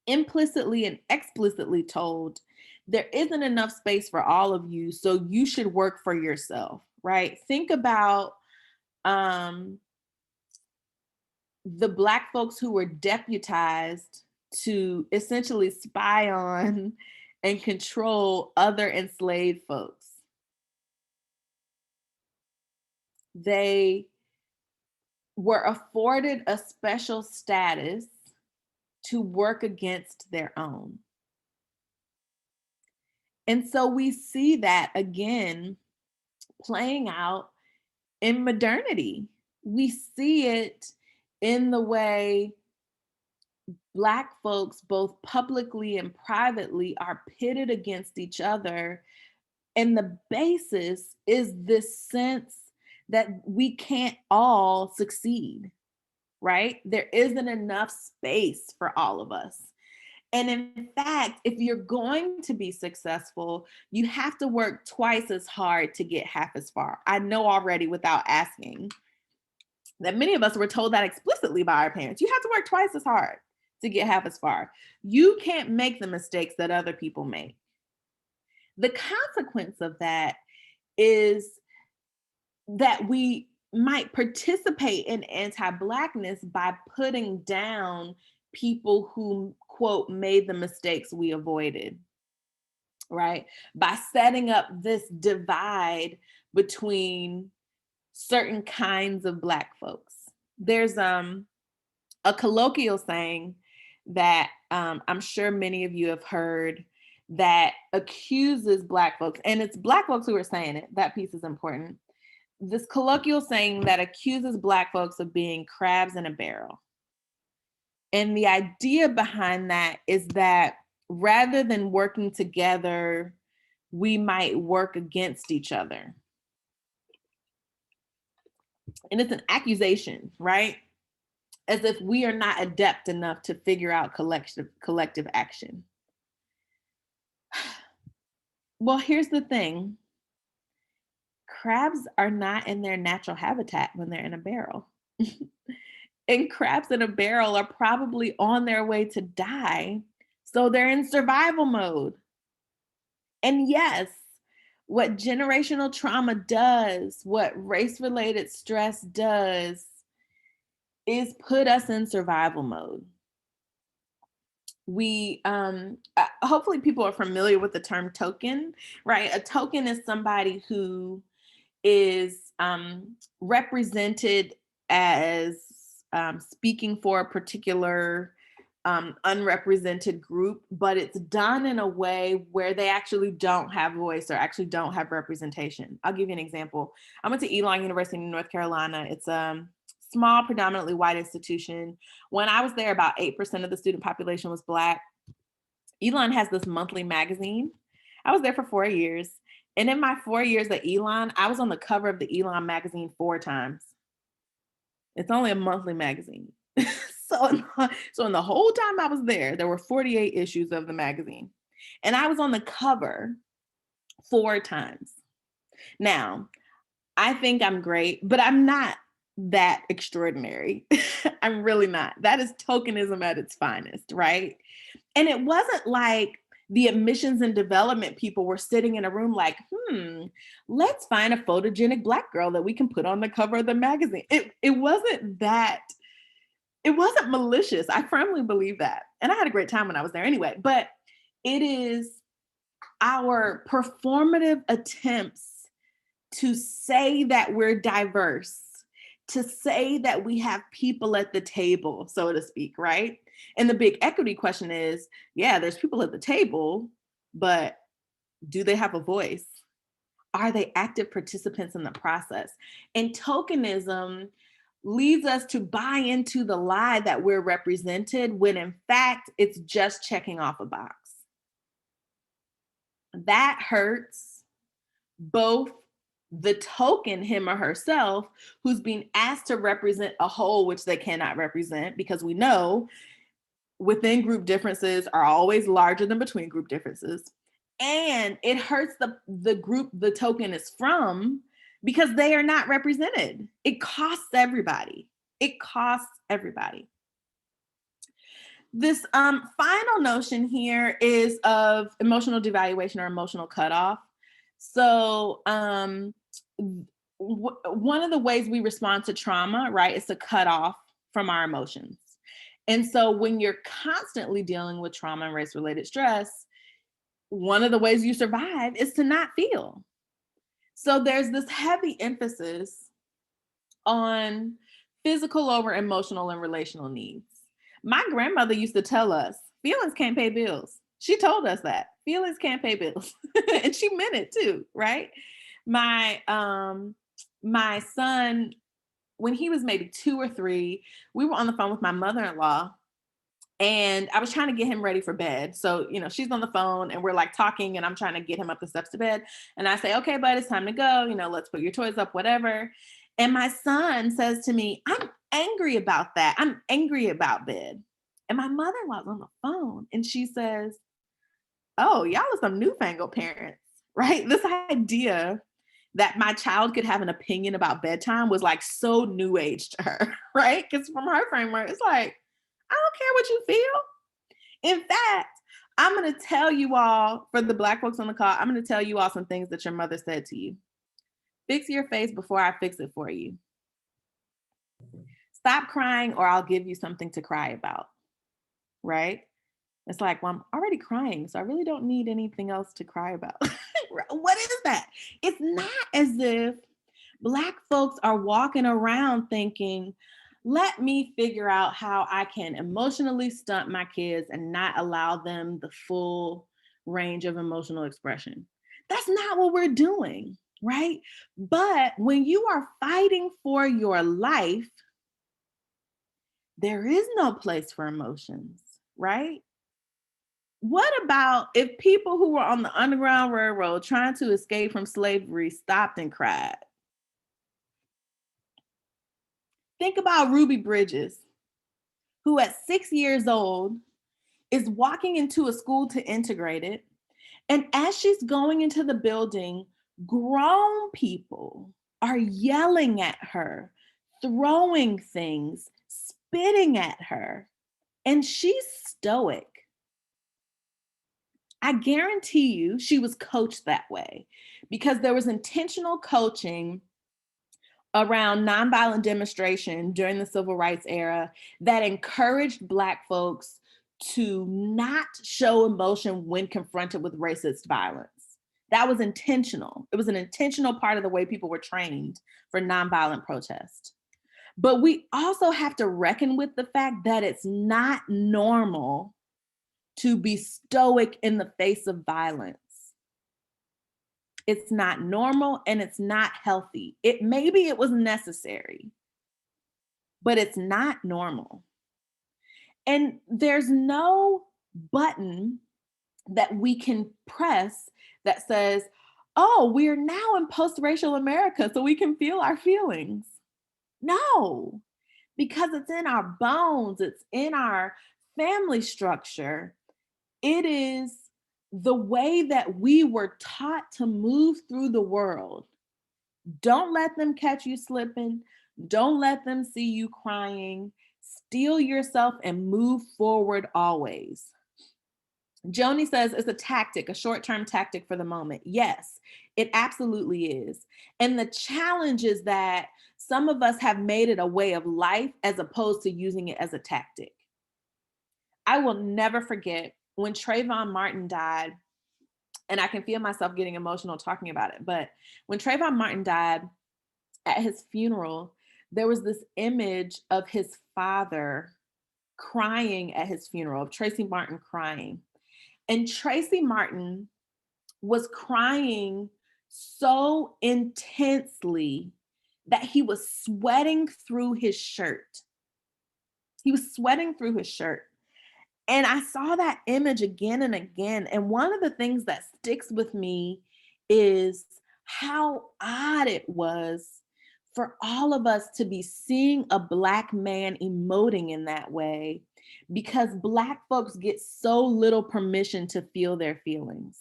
Speaker 1: implicitly and explicitly told, there isn't enough space for all of you, so you should work for yourself, right? Think about the Black folks who were deputized to essentially spy on and control other enslaved folks. They were afforded a special status to work against their own. And so we see that again playing out in modernity. We see it in the way Black folks, both publicly and privately, are pitted against each other. And the basis is this sense that we can't all succeed, right? There isn't enough space for all of us. And in fact, if you're going to be successful, you have to work twice as hard to get half as far. I know already without asking that many of us were told that explicitly by our parents. You have to work twice as hard to get half as far. You can't make the mistakes that other people make. The consequence of that is that we might participate in anti-Blackness by putting down people who, quote, made the mistakes we avoided, right? By setting up this divide between certain kinds of Black folks. There's a colloquial saying that I'm sure many of you have heard that accuses Black folks, and it's Black folks who are saying it. That piece is important. This colloquial saying that accuses Black folks of being crabs in a barrel. And the idea behind that is that rather than working together, we might work against each other. And it's an accusation, right? As if we are not adept enough to figure out collective action. Well, here's the thing. Crabs are not in their natural habitat when they're in a barrel. And crabs in a barrel are probably on their way to die. So they're in survival mode. And yes, what generational trauma does, what race-related stress does, is put us in survival mode. We hopefully people are familiar with the term token, right? A token is somebody who is represented as speaking for a particular unrepresented group, but it's done in a way where they actually don't have voice or actually don't have representation. I'll give you an example. I went to Elon University in North Carolina. It's a small, predominantly white institution. When I was there, about 8% of the student population was Black. Elon has this monthly magazine. I was there for 4 years. And in my 4 years at Elon, I was on the cover of the Elon magazine 4 times. It's only a monthly magazine. So in the whole time I was there were 48 issues of the magazine. And I was on the cover 4 times. Now, I think I'm great, but I'm not that extraordinary. I'm really not. That is tokenism at its finest, right? And it wasn't like the admissions and development people were sitting in a room like, let's find a photogenic Black girl that we can put on the cover of the magazine. It wasn't that, it wasn't malicious. I firmly believe that. And I had a great time when I was there anyway, but it is our performative attempts to say that we're diverse, to say that we have people at the table, so to speak, right? And the big equity question is, yeah, there's people at the table, but do they have a voice? Are they active participants in the process? And tokenism leads us to buy into the lie that we're represented when in fact it's just checking off a box. That hurts both the token, him or herself, who's being asked to represent a whole which they cannot represent, because we know within group differences are always larger than between group differences. And it hurts the group the token is from because they are not represented. It costs everybody. It costs everybody. This final notion here is of emotional devaluation or emotional cutoff. So one of the ways we respond to trauma, right, is to cut off from our emotions. And so when you're constantly dealing with trauma and race-related stress, one of the ways you survive is to not feel. So there's this heavy emphasis on physical over emotional and relational needs. My grandmother used to tell us, feelings can't pay bills. She told us that. Feelings can't pay bills. And she meant it too, right? My my son, when he was maybe 2 or 3, we were on the phone with my mother-in-law and I was trying to get him ready for bed. So, she's on the phone and we're like talking and I'm trying to get him up the steps to bed. And I say, okay, bud, it's time to go. Let's put your toys up, whatever. And my son says to me, I'm angry about that. I'm angry about bed. And my mother in law's on the phone and she says, oh, y'all are some newfangled parents, right? This idea that my child could have an opinion about bedtime was like so new age to her, right? Because from her framework, it's like, I don't care what you feel. In fact, I'm going to tell you all, for the Black folks on the call, I'm going to tell you all some things that your mother said to you. Fix your face before I fix it for you. Stop crying or I'll give you something to cry about, right? It's like, well, I'm already crying, so I really don't need anything else to cry about. What is that? It's not as if Black folks are walking around thinking, let me figure out how I can emotionally stunt my kids and not allow them the full range of emotional expression. That's not what we're doing, right? But when you are fighting for your life, there is no place for emotions, right? What about if people who were on the Underground Railroad trying to escape from slavery stopped and cried? Think about Ruby Bridges, who at 6 years old is walking into a school to integrate it. And as she's going into the building, grown people are yelling at her, throwing things, spitting at her, and she's stoic. I guarantee you she was coached that way because there was intentional coaching around nonviolent demonstration during the civil rights era that encouraged Black folks to not show emotion when confronted with racist violence. That was intentional. It was an intentional part of the way people were trained for nonviolent protest. But we also have to reckon with the fact that it's not normal to be stoic in the face of violence. It's not normal and it's not healthy. Maybe it was necessary, but it's not normal. And there's no button that we can press that says, oh, we're now in post-racial America, so we can feel our feelings. No, because it's in our bones, it's in our family structure. It is the way that we were taught to move through the world. Don't let them catch you slipping. Don't let them see you crying. Steel yourself and move forward always. Joni says it's a tactic, a short-term tactic for the moment. Yes, it absolutely is. And the challenge is that some of us have made it a way of life as opposed to using it as a tactic. I will never forget when Trayvon Martin died, and I can feel myself getting emotional talking about it, but when Trayvon Martin died, at his funeral, there was this image of his father crying at his funeral, of Tracy Martin crying. And Tracy Martin was crying so intensely that he was sweating through his shirt. He was sweating through his shirt. And I saw that image again and again. And one of the things that sticks with me is how odd it was for all of us to be seeing a Black man emoting in that way, because Black folks get so little permission to feel their feelings.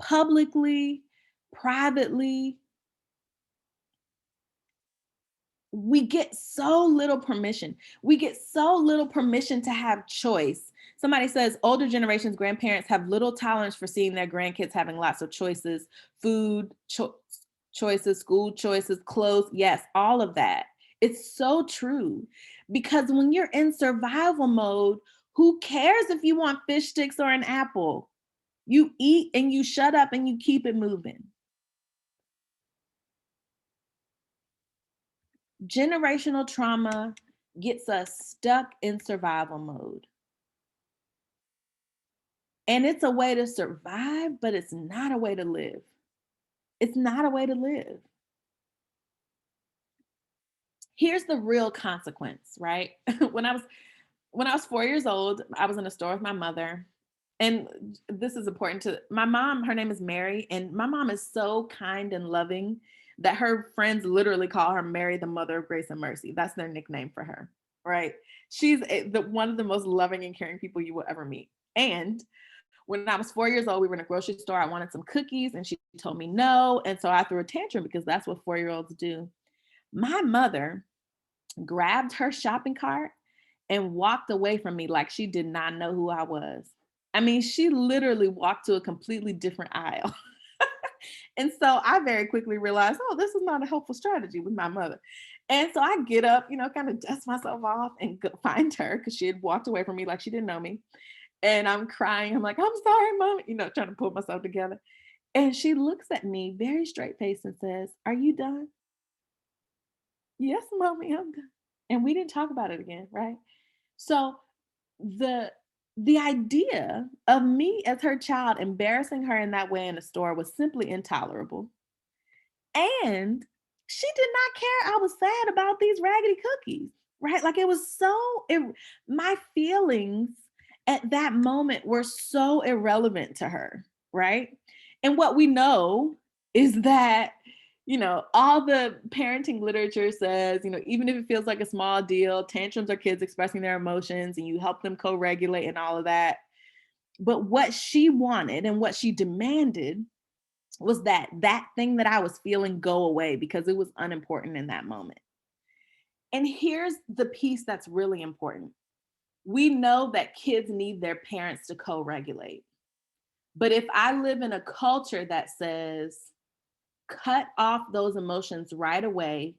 Speaker 1: Publicly, privately, we get so little permission. We get so little permission to have choice. Somebody says older generations, grandparents have little tolerance for seeing their grandkids having lots of choices, food choices, school choices, clothes. Yes, all of that. It's so true. Because when you're in survival mode, who cares if you want fish sticks or an apple? You eat and you shut up and you keep it moving. Generational trauma gets us stuck in survival mode. And it's a way to survive, but it's not a way to live. It's not a way to live. Here's the real consequence, right? when I was when I was 4 years old, I was in a store with my mother. And this is important to my mom, her name is Mary, and my mom is so kind and loving that her friends literally call her Mary, the mother of grace and mercy. That's their nickname for her, right? She's one of the most loving and caring people you will ever meet. And when I was 4 years old, we were in a grocery store. I wanted some cookies and she told me no. And so I threw a tantrum because that's what 4-year-olds do. My mother grabbed her shopping cart and walked away from me like she did not know who I was. I mean, she literally walked to a completely different aisle. And so I very quickly realized, oh, this is not a helpful strategy with my mother. And so I get up, kind of dust myself off and go find her because she had walked away from me like she didn't know me. And I'm crying. I'm like, I'm sorry, mom, trying to pull myself together. And she looks at me very straight faced and says, are you done? Yes, mommy, I'm done. And we didn't talk about it again, right? So the the idea of me as her child embarrassing her in that way in the store was simply intolerable. And she did not care I was sad about these raggedy cookies, right? Like it was my feelings at that moment were so irrelevant to her, right? And what we know is that, all the parenting literature says, even if it feels like a small deal, tantrums are kids expressing their emotions and you help them co regulate and all of that. But what she wanted and what she demanded was that thing that I was feeling go away because it was unimportant in that moment. And here's the piece that's really important. We know that kids need their parents to co-regulate. But if I live in a culture that says cut off those emotions right away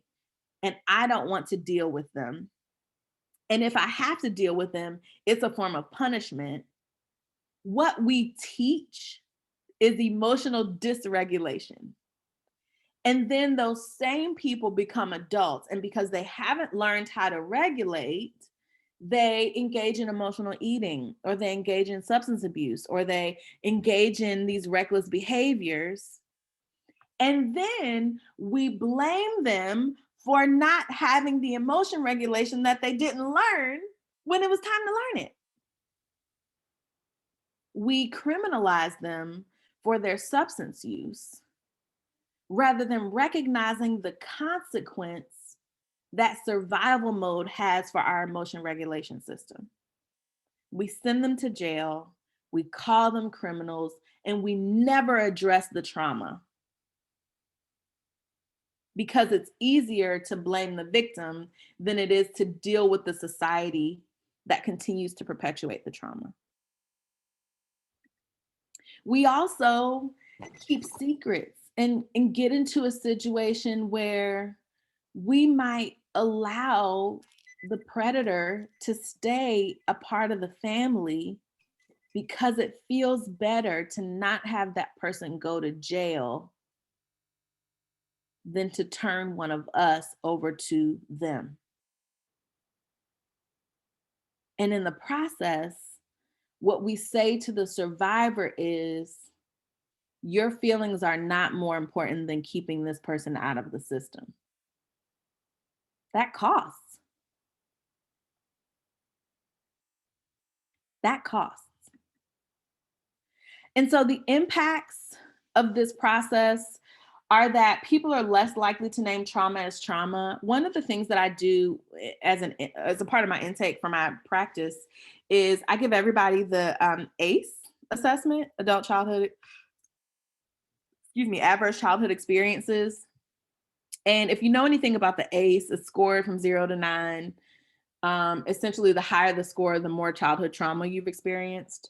Speaker 1: and I don't want to deal with them, and if I have to deal with them, it's a form of punishment. What we teach is emotional dysregulation. And then those same people become adults. And because they haven't learned how to regulate, they engage in emotional eating, or they engage in substance abuse, or they engage in these reckless behaviors. And then we blame them for not having the emotion regulation that they didn't learn when it was time to learn it. We criminalize them for their substance use rather than recognizing the consequence that survival mode has for our emotion regulation system. We send them to jail, we call them criminals, and we never address the trauma because it's easier to blame the victim than it is to deal with the society that continues to perpetuate the trauma. We also keep secrets and get into a situation where we might allow the predator to stay a part of the family because it feels better to not have that person go to jail than to turn one of us over to them. And in the process, what we say to the survivor is, your feelings are not more important than keeping this person out of the system. That costs. That costs. And so the impacts of this process are that people are less likely to name trauma as trauma. One of the things that I do as a part of my intake for my practice is I give everybody the ACE assessment, adverse childhood experiences. And if you know anything about the ACE, it's scored from 0 to 9. Essentially, the higher the score, the more childhood trauma you've experienced.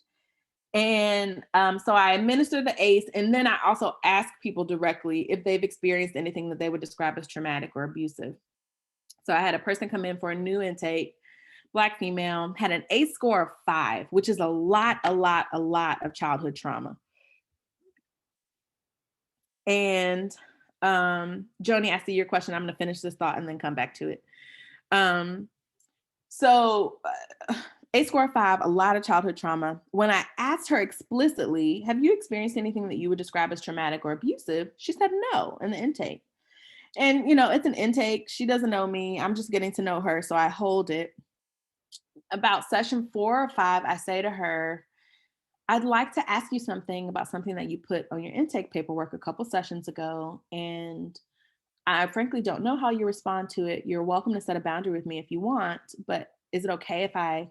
Speaker 1: And so I administer the ACE, and then I also ask people directly if they've experienced anything that they would describe as traumatic or abusive. So I had a person come in for a new intake, Black female, had an ACE score of 5, which is a lot of childhood trauma. And Joni, I see your question. I'm going to finish this thought and then come back to it. So 8 score 5, a lot of childhood trauma. When I asked her explicitly, have you experienced anything that you would describe as traumatic or abusive? She said no in the intake. And, it's an intake. She doesn't know me. I'm just getting to know her. So I hold it. About session 4 or 5, I say to her, I'd like to ask you something about something that you put on your intake paperwork a couple sessions ago. And I frankly don't know how you respond to it. You're welcome to set a boundary with me if you want, but is it okay if I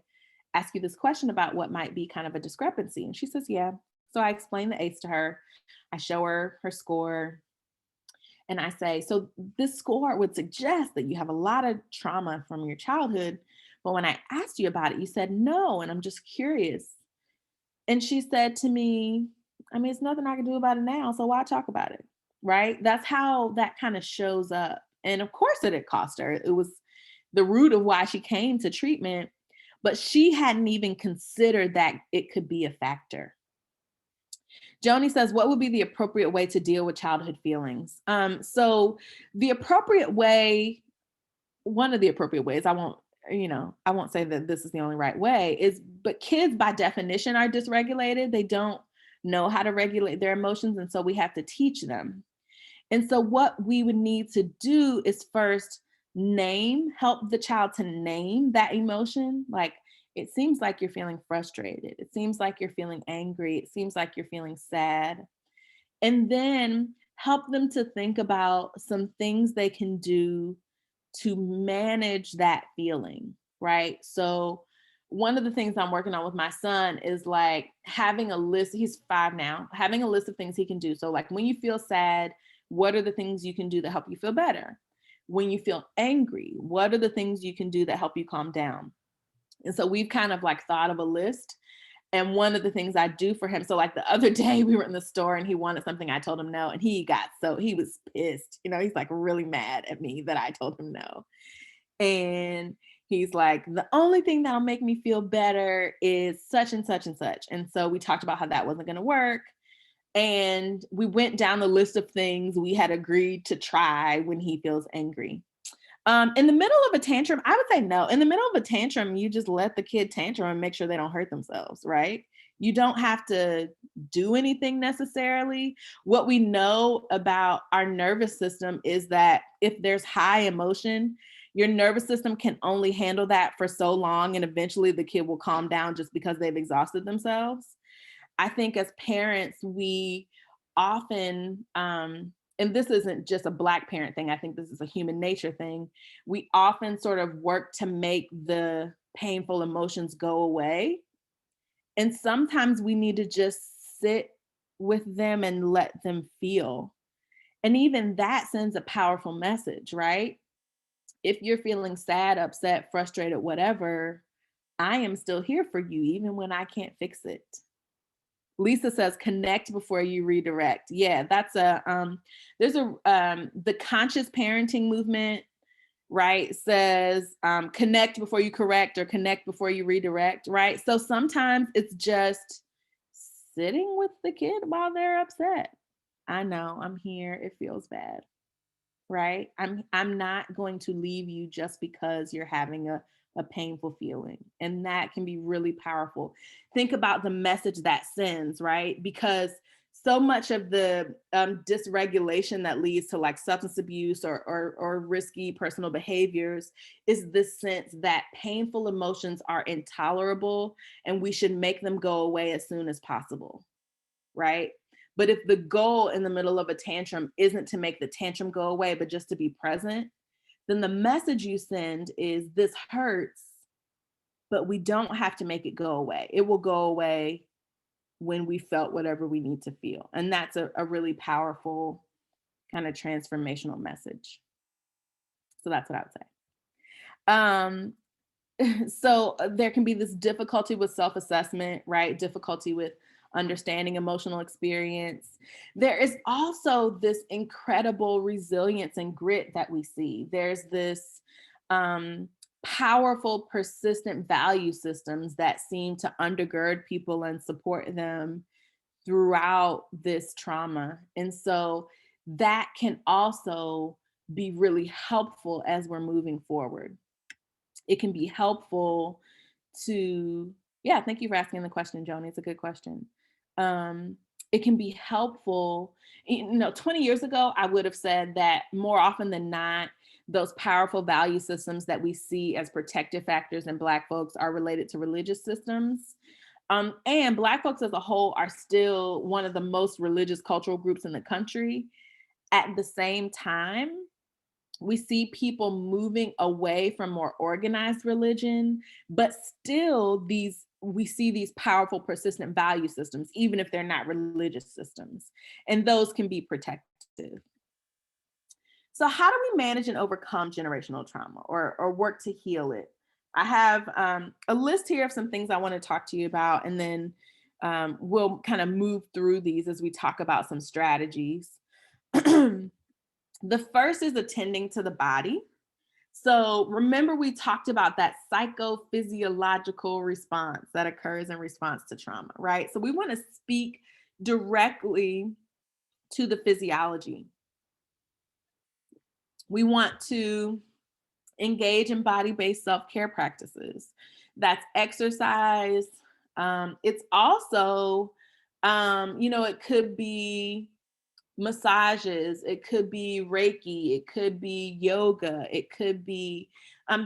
Speaker 1: ask you this question about what might be kind of a discrepancy? And she says, yeah. So I explain the ACE to her. I show her her score. And I say, so this score would suggest that you have a lot of trauma from your childhood. But when I asked you about it, you said no. And I'm just curious. And she said to me, I mean, it's nothing I can do about it now. So why talk about it? Right. That's how that kind of shows up. And of course, it cost her. It was the root of why she came to treatment. But she hadn't even considered that it could be a factor. Joni says, what would be the appropriate way to deal with childhood feelings? So the appropriate way, one of the appropriate ways, I won't say that this is the only right way, but kids by definition are dysregulated. They don't know how to regulate their emotions. And so we have to teach them. And so what we would need to do is first help the child to name that emotion. Like, it seems like you're feeling frustrated. It seems like you're feeling angry. It seems like you're feeling sad. And then help them to think about some things they can do to manage that feeling, right? So one of the things I'm working on with my son is like having a list. He's 5 now, having a list of things he can do. So like when you feel sad, what are the things you can do that help you feel better? When you feel angry, what are the things you can do that help you calm down? And so we've kind of like thought of a list. And one of the things I do for him, so like the other day we were in the store and he wanted something, I told him no, and he was pissed. He's like really mad at me that I told him no. And he's like, the only thing that'll make me feel better is such and such and such. And so we talked about how that wasn't going to work. And we went down the list of things we had agreed to try when he feels angry. In the middle of a tantrum, I would say no. In the middle of a tantrum, you just let the kid tantrum and make sure they don't hurt themselves, right? You don't have to do anything necessarily. What we know about our nervous system is that if there's high emotion, your nervous system can only handle that for so long, and eventually the kid will calm down just because they've exhausted themselves. I think as parents, we often, and this isn't just a Black parent thing, I think this is a human nature thing. We often sort of work to make the painful emotions go away. And sometimes we need to just sit with them and let them feel. And even that sends a powerful message, right? If you're feeling sad, upset, frustrated, whatever, I am still here for you, even when I can't fix it. Lisa says connect before you redirect. Yeah, that's there's the conscious parenting movement, right? Says connect before you correct or connect before you redirect, right? So sometimes it's just sitting with the kid while they're upset. I know, I'm here. It feels bad, right? I'm not going to leave you just because you're having a painful feeling. And that can be really powerful. Think about the message that sends, right? Because so much of the dysregulation that leads to like substance abuse or risky personal behaviors is this sense that painful emotions are intolerable and we should make them go away as soon as possible, right? But if the goal in the middle of a tantrum isn't to make the tantrum go away, but just to be present, then the message you send is this hurts, but we don't have to make it go away. It will go away when we felt whatever we need to feel. And that's a really powerful kind of transformational message. So that's what I would say. So there can be this difficulty with self-assessment, right? Difficulty with understanding emotional experience. There is also this incredible resilience and grit that we see. There's this powerful, persistent value systems that seem to undergird people and support them throughout this trauma. And so that can also be really helpful as we're moving forward. It can be helpful to yeah, thank you for asking the question, Joni. It's a good question. Um, it can be helpful. 20 years ago, I would have said that more often than not, those powerful value systems that we see as protective factors in Black folks are related to religious systems. And Black folks as a whole are still one of the most religious cultural groups in the country. At the same time, we see people moving away from more organized religion, but still we see these powerful persistent value systems even if they're not religious systems, and those can be protective. So how do we manage and overcome generational trauma or work to heal it? I have a list here of some things I want to talk to you about, and then we'll kind of move through these as we talk about some strategies. The first is attending to the body. So remember, we talked about that psychophysiological response that occurs in response to trauma, right? So we want to speak directly to the physiology. We want to engage in body-based self-care practices. That's exercise. It's also, it could be massages, it could be Reiki, it could be yoga, it could be,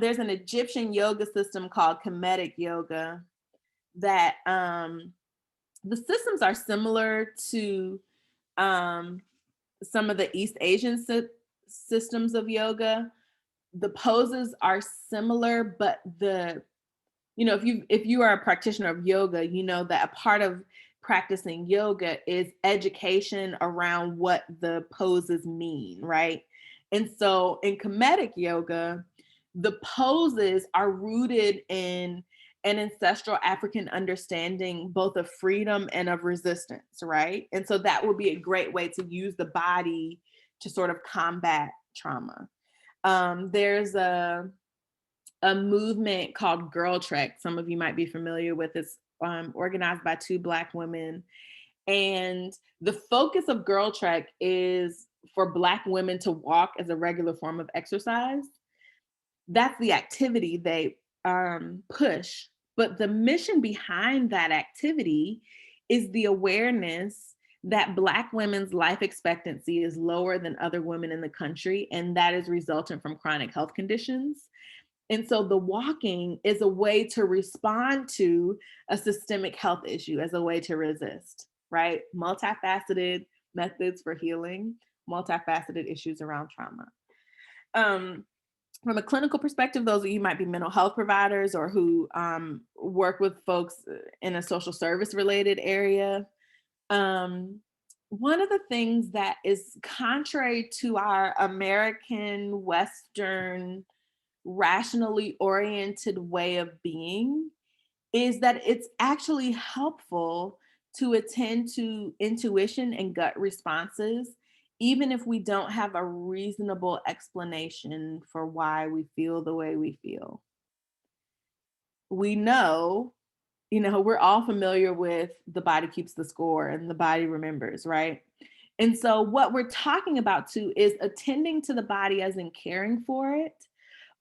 Speaker 1: there's an Egyptian yoga system called Kemetic yoga that the systems are similar to um, some of the East Asian systems of yoga. The poses are similar, but if you are a practitioner of yoga, you know that a part of practicing yoga is education around what the poses mean, right? And so in Kemetic yoga, the poses are rooted in an ancestral African understanding both of freedom and of resistance, right? And so that would be a great way to use the body to sort of combat trauma. There's a movement called Girl Trek. Some of you might be familiar with. It's organized by two Black women. And the focus of Girl Trek is for Black women to walk as a regular form of exercise. That's the activity they push. But the mission behind that activity is the awareness that Black women's life expectancy is lower than other women in the country, and that is resultant from chronic health conditions. And so the walking is a way to respond to a systemic health issue, as a way to resist, right? Multifaceted methods for healing, multifaceted issues around trauma. From a clinical perspective, those of you might be mental health providers or who work with folks in a social service related area. One of the things that is contrary to our American Western rationally oriented way of being is that it's actually helpful to attend to intuition and gut responses, even if we don't have a reasonable explanation for why we feel the way we feel. We know, we're all familiar with the body keeps the score and the body remembers, right? And so, what we're talking about too is attending to the body as in caring for it,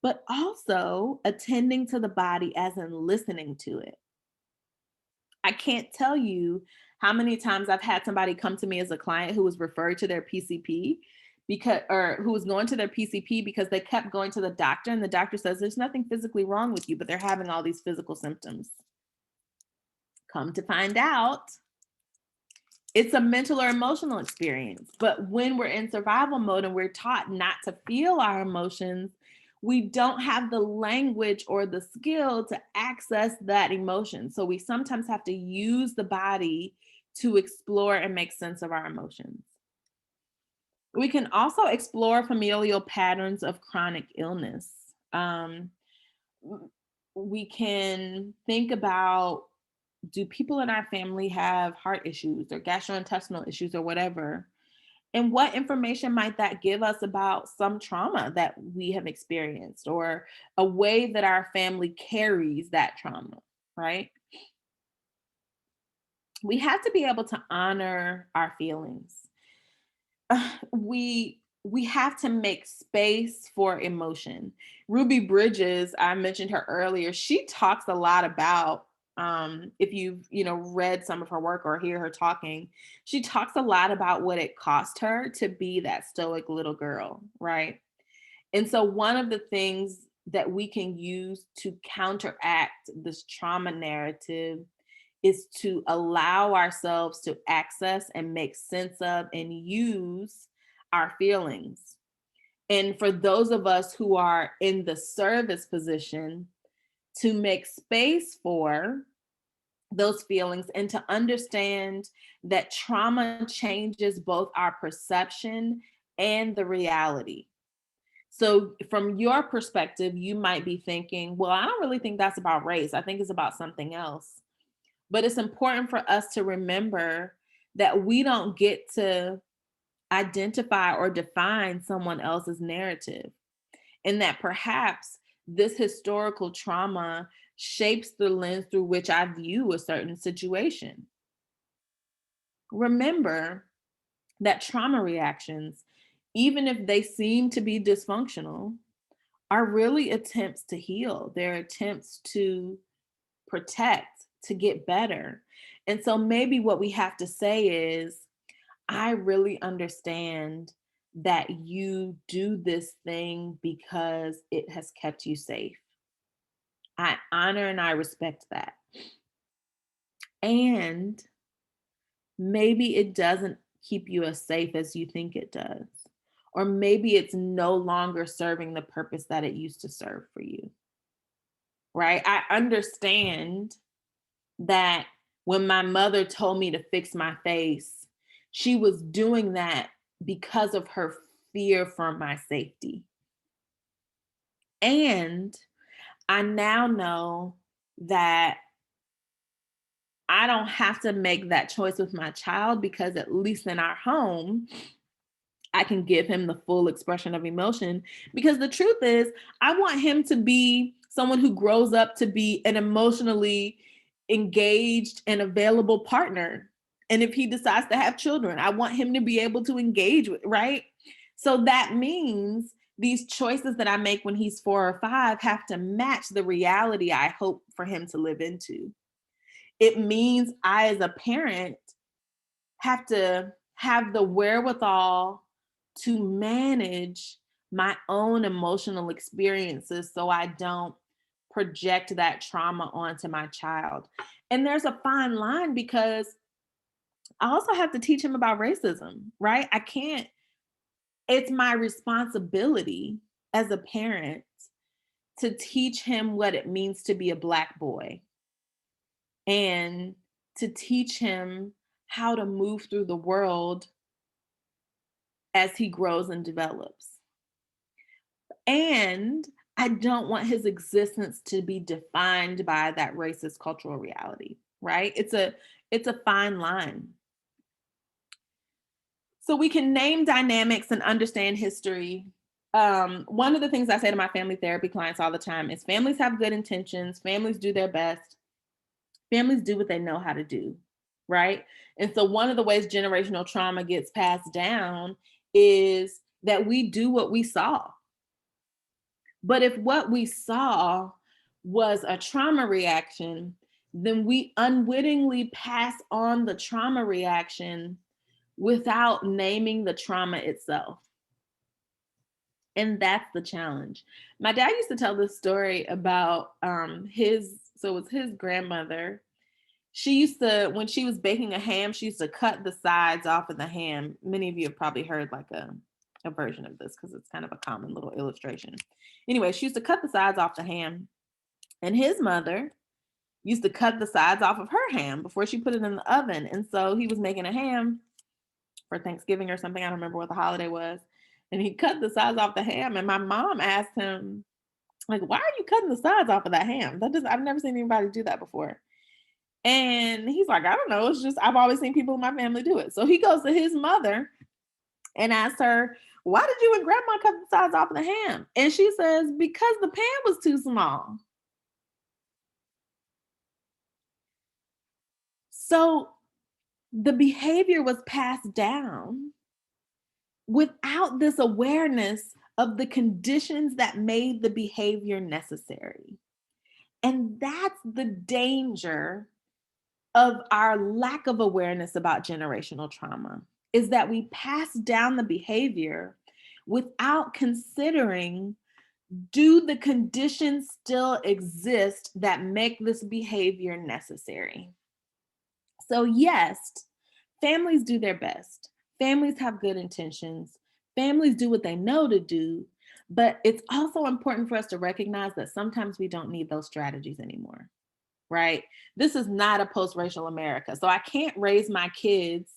Speaker 1: but also attending to the body as in listening to it. I can't tell you how many times I've had somebody come to me as a client who was referred to their PCP or who was going to their PCP because they kept going to the doctor and the doctor says there's nothing physically wrong with you, but they're having all these physical symptoms. Come to find out, it's a mental or emotional experience. But when we're in survival mode and we're taught not to feel our emotions, we don't have the language or the skill to access that emotion. So we sometimes have to use the body to explore and make sense of our emotions. We can also explore familial patterns of chronic illness. We can think about, do people in our family have heart issues or gastrointestinal issues or whatever? And what information might that give us about some trauma that we have experienced or a way that our family carries that trauma, right? We have to be able to honor our feelings. We we have to make space for emotion. Ruby Bridges, I mentioned her earlier. She talks a lot about if you've, read some of her work or hear her talking, she talks a lot about what it cost her to be that stoic little girl, right? And so one of the things that we can use to counteract this trauma narrative is to allow ourselves to access and make sense of and use our feelings. And for those of us who are in the service position, to make space for those feelings and to understand that trauma changes both our perception and the reality. So, from your perspective, you might be thinking, well, I don't really think that's about race. I think it's about something else. But it's important for us to remember that we don't get to identify or define someone else's narrative, and that perhaps this historical trauma shapes the lens through which I view a certain situation. Remember that trauma reactions, even if they seem to be dysfunctional, are really attempts to heal. They're attempts to protect, to get better. And so maybe what we have to say is, I really understand that you do this thing because it has kept you safe. I honor and I respect that. And maybe it doesn't keep you as safe as you think it does. Or maybe it's no longer serving the purpose that it used to serve for you. Right? I understand that when my mother told me to fix my face, she was doing that because of her fear for my safety. And I now know that I don't have to make that choice with my child, because at least in our home, I can give him the full expression of emotion. Because the truth is, I want him to be someone who grows up to be an emotionally engaged and available partner. And if he decides to have children, I want him to be able to engage with, right? So that means these choices that I make when he's 4 or 5 have to match the reality I hope for him to live into. It means I, as a parent, have to have the wherewithal to manage my own emotional experiences so I don't project that trauma onto my child. And there's a fine line, because I also have to teach him about racism, right? I can't, it's my responsibility as a parent to teach him what it means to be a Black boy, and to teach him how to move through the world as he grows and develops. And I don't want his existence to be defined by that racist cultural reality, right? It's a fine line. So we can name dynamics and understand history. One of the things I say to my family therapy clients all the time is, families have good intentions, families do their best, families do what they know how to do, right? And so one of the ways generational trauma gets passed down is that we do what we saw. But if what we saw was a trauma reaction, then we unwittingly pass on the trauma reaction without naming the trauma itself. And that's the challenge. My dad used to tell this story about so it was his grandmother. She used to, when she was baking a ham, she used to cut the sides off of the ham. Many of you have probably heard like a version of this, because it's kind of a common little illustration. Anyway, she used to cut the sides off the ham, and his mother used to cut the sides off of her ham before she put it in the oven. And so he was making a ham for Thanksgiving or something. I don't remember what the holiday was. And he cut the sides off the ham. And my mom asked him, like, why are you cutting the sides off of that ham? I've never seen anybody do that before. And he's like, I don't know. It's just, I've always seen people in my family do it. So he goes to his mother and asks her, why did you and grandma cut the sides off of the ham? And she says, because the pan was too small. So the behavior was passed down without this awareness of the conditions that made the behavior necessary. And that's the danger of our lack of awareness about generational trauma, is that we pass down the behavior without considering, do the conditions still exist that make this behavior necessary? So, yes, families do their best. Families have good intentions. Families do what they know to do. But it's also important for us to recognize that sometimes we don't need those strategies anymore, right? This is not a post racial America. So I can't raise my kids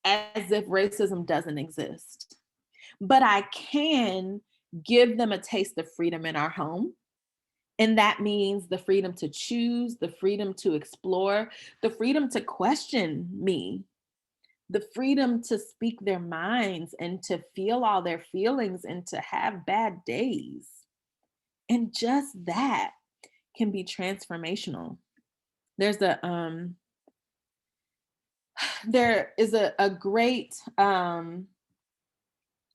Speaker 1: as if racism doesn't exist, but I can give them a taste of freedom in our home. And that means the freedom to choose, the freedom to explore, the freedom to question me, the freedom to speak their minds and to feel all their feelings and to have bad days. And just that can be transformational. There's a there is a great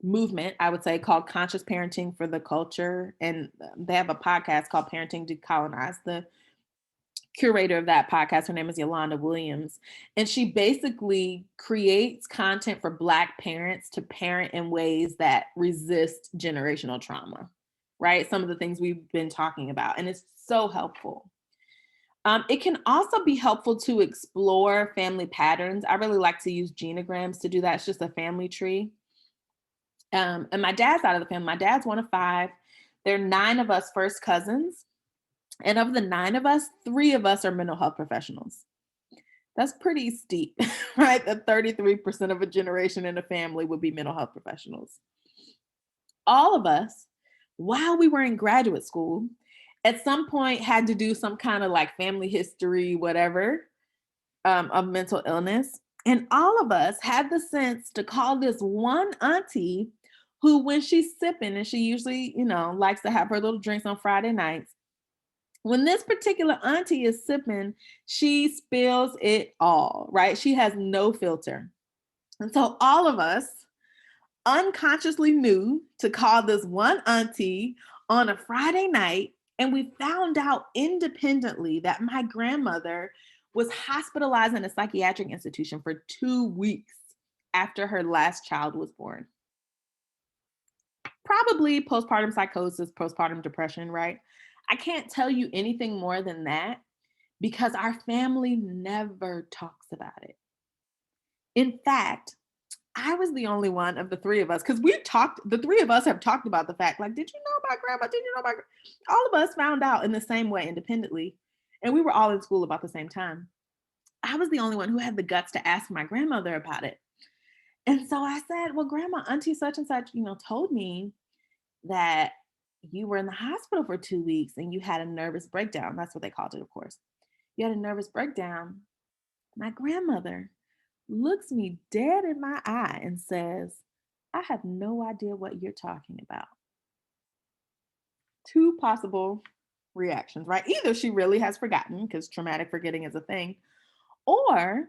Speaker 1: movement, I would say, called conscious parenting for the culture. And they have a podcast called Parenting Decolonized. The curator of that podcast, her name is Yolanda Williams. And she basically creates content for Black parents to parent in ways that resist generational trauma, right? Some of the things we've been talking about. And it's so helpful. It can also be helpful to explore family patterns. I really like to use genograms to do that. It's just a family tree. And my dad's out of the family. My dad's one of five. There are 9 of us first cousins. And of the 9 of us, 3 of us are mental health professionals. That's pretty steep, right? That 33% of a generation in a family would be mental health professionals. All of us, while we were in graduate school, at some point had to do some kind of like family history, whatever, of mental illness. And all of us had the sense to call this one auntie who, when she's sipping, and she usually, likes to have her little drinks on Friday nights, when this particular auntie is sipping, she spills it all, right? She has no filter. And so all of us unconsciously knew to call this one auntie on a Friday night. And we found out independently that my grandmother was hospitalized in a psychiatric institution for 2 weeks after her last child was born. Probably postpartum psychosis, postpartum depression, right? I can't tell you anything more than that because our family never talks about it. In fact, I was the only one of the 3 of us, because the 3 of us have talked about the fact, like, did you know about grandma? Did you know about all of us found out in the same way independently. And we were all in school about the same time. I was the only one who had the guts to ask my grandmother about it. And so I said, well, grandma, auntie such and such, told me that you were in the hospital for 2 weeks and you had a nervous breakdown. That's what they called it, of course. You had a nervous breakdown. My grandmother looks me dead in my eye and says, I have no idea what you're talking about. 2 possible reactions, right? Either she really has forgotten, because traumatic forgetting is a thing, or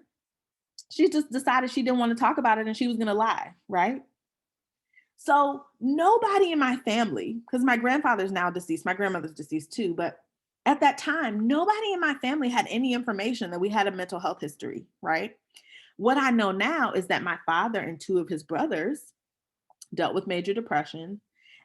Speaker 1: she just decided she didn't want to talk about it and she was going to lie, right? So nobody in my family, because my grandfather's now deceased, my grandmother's deceased too, but at that time, nobody in my family had any information that we had a mental health history, right? What I know now is that my father and 2 of his brothers dealt with major depression,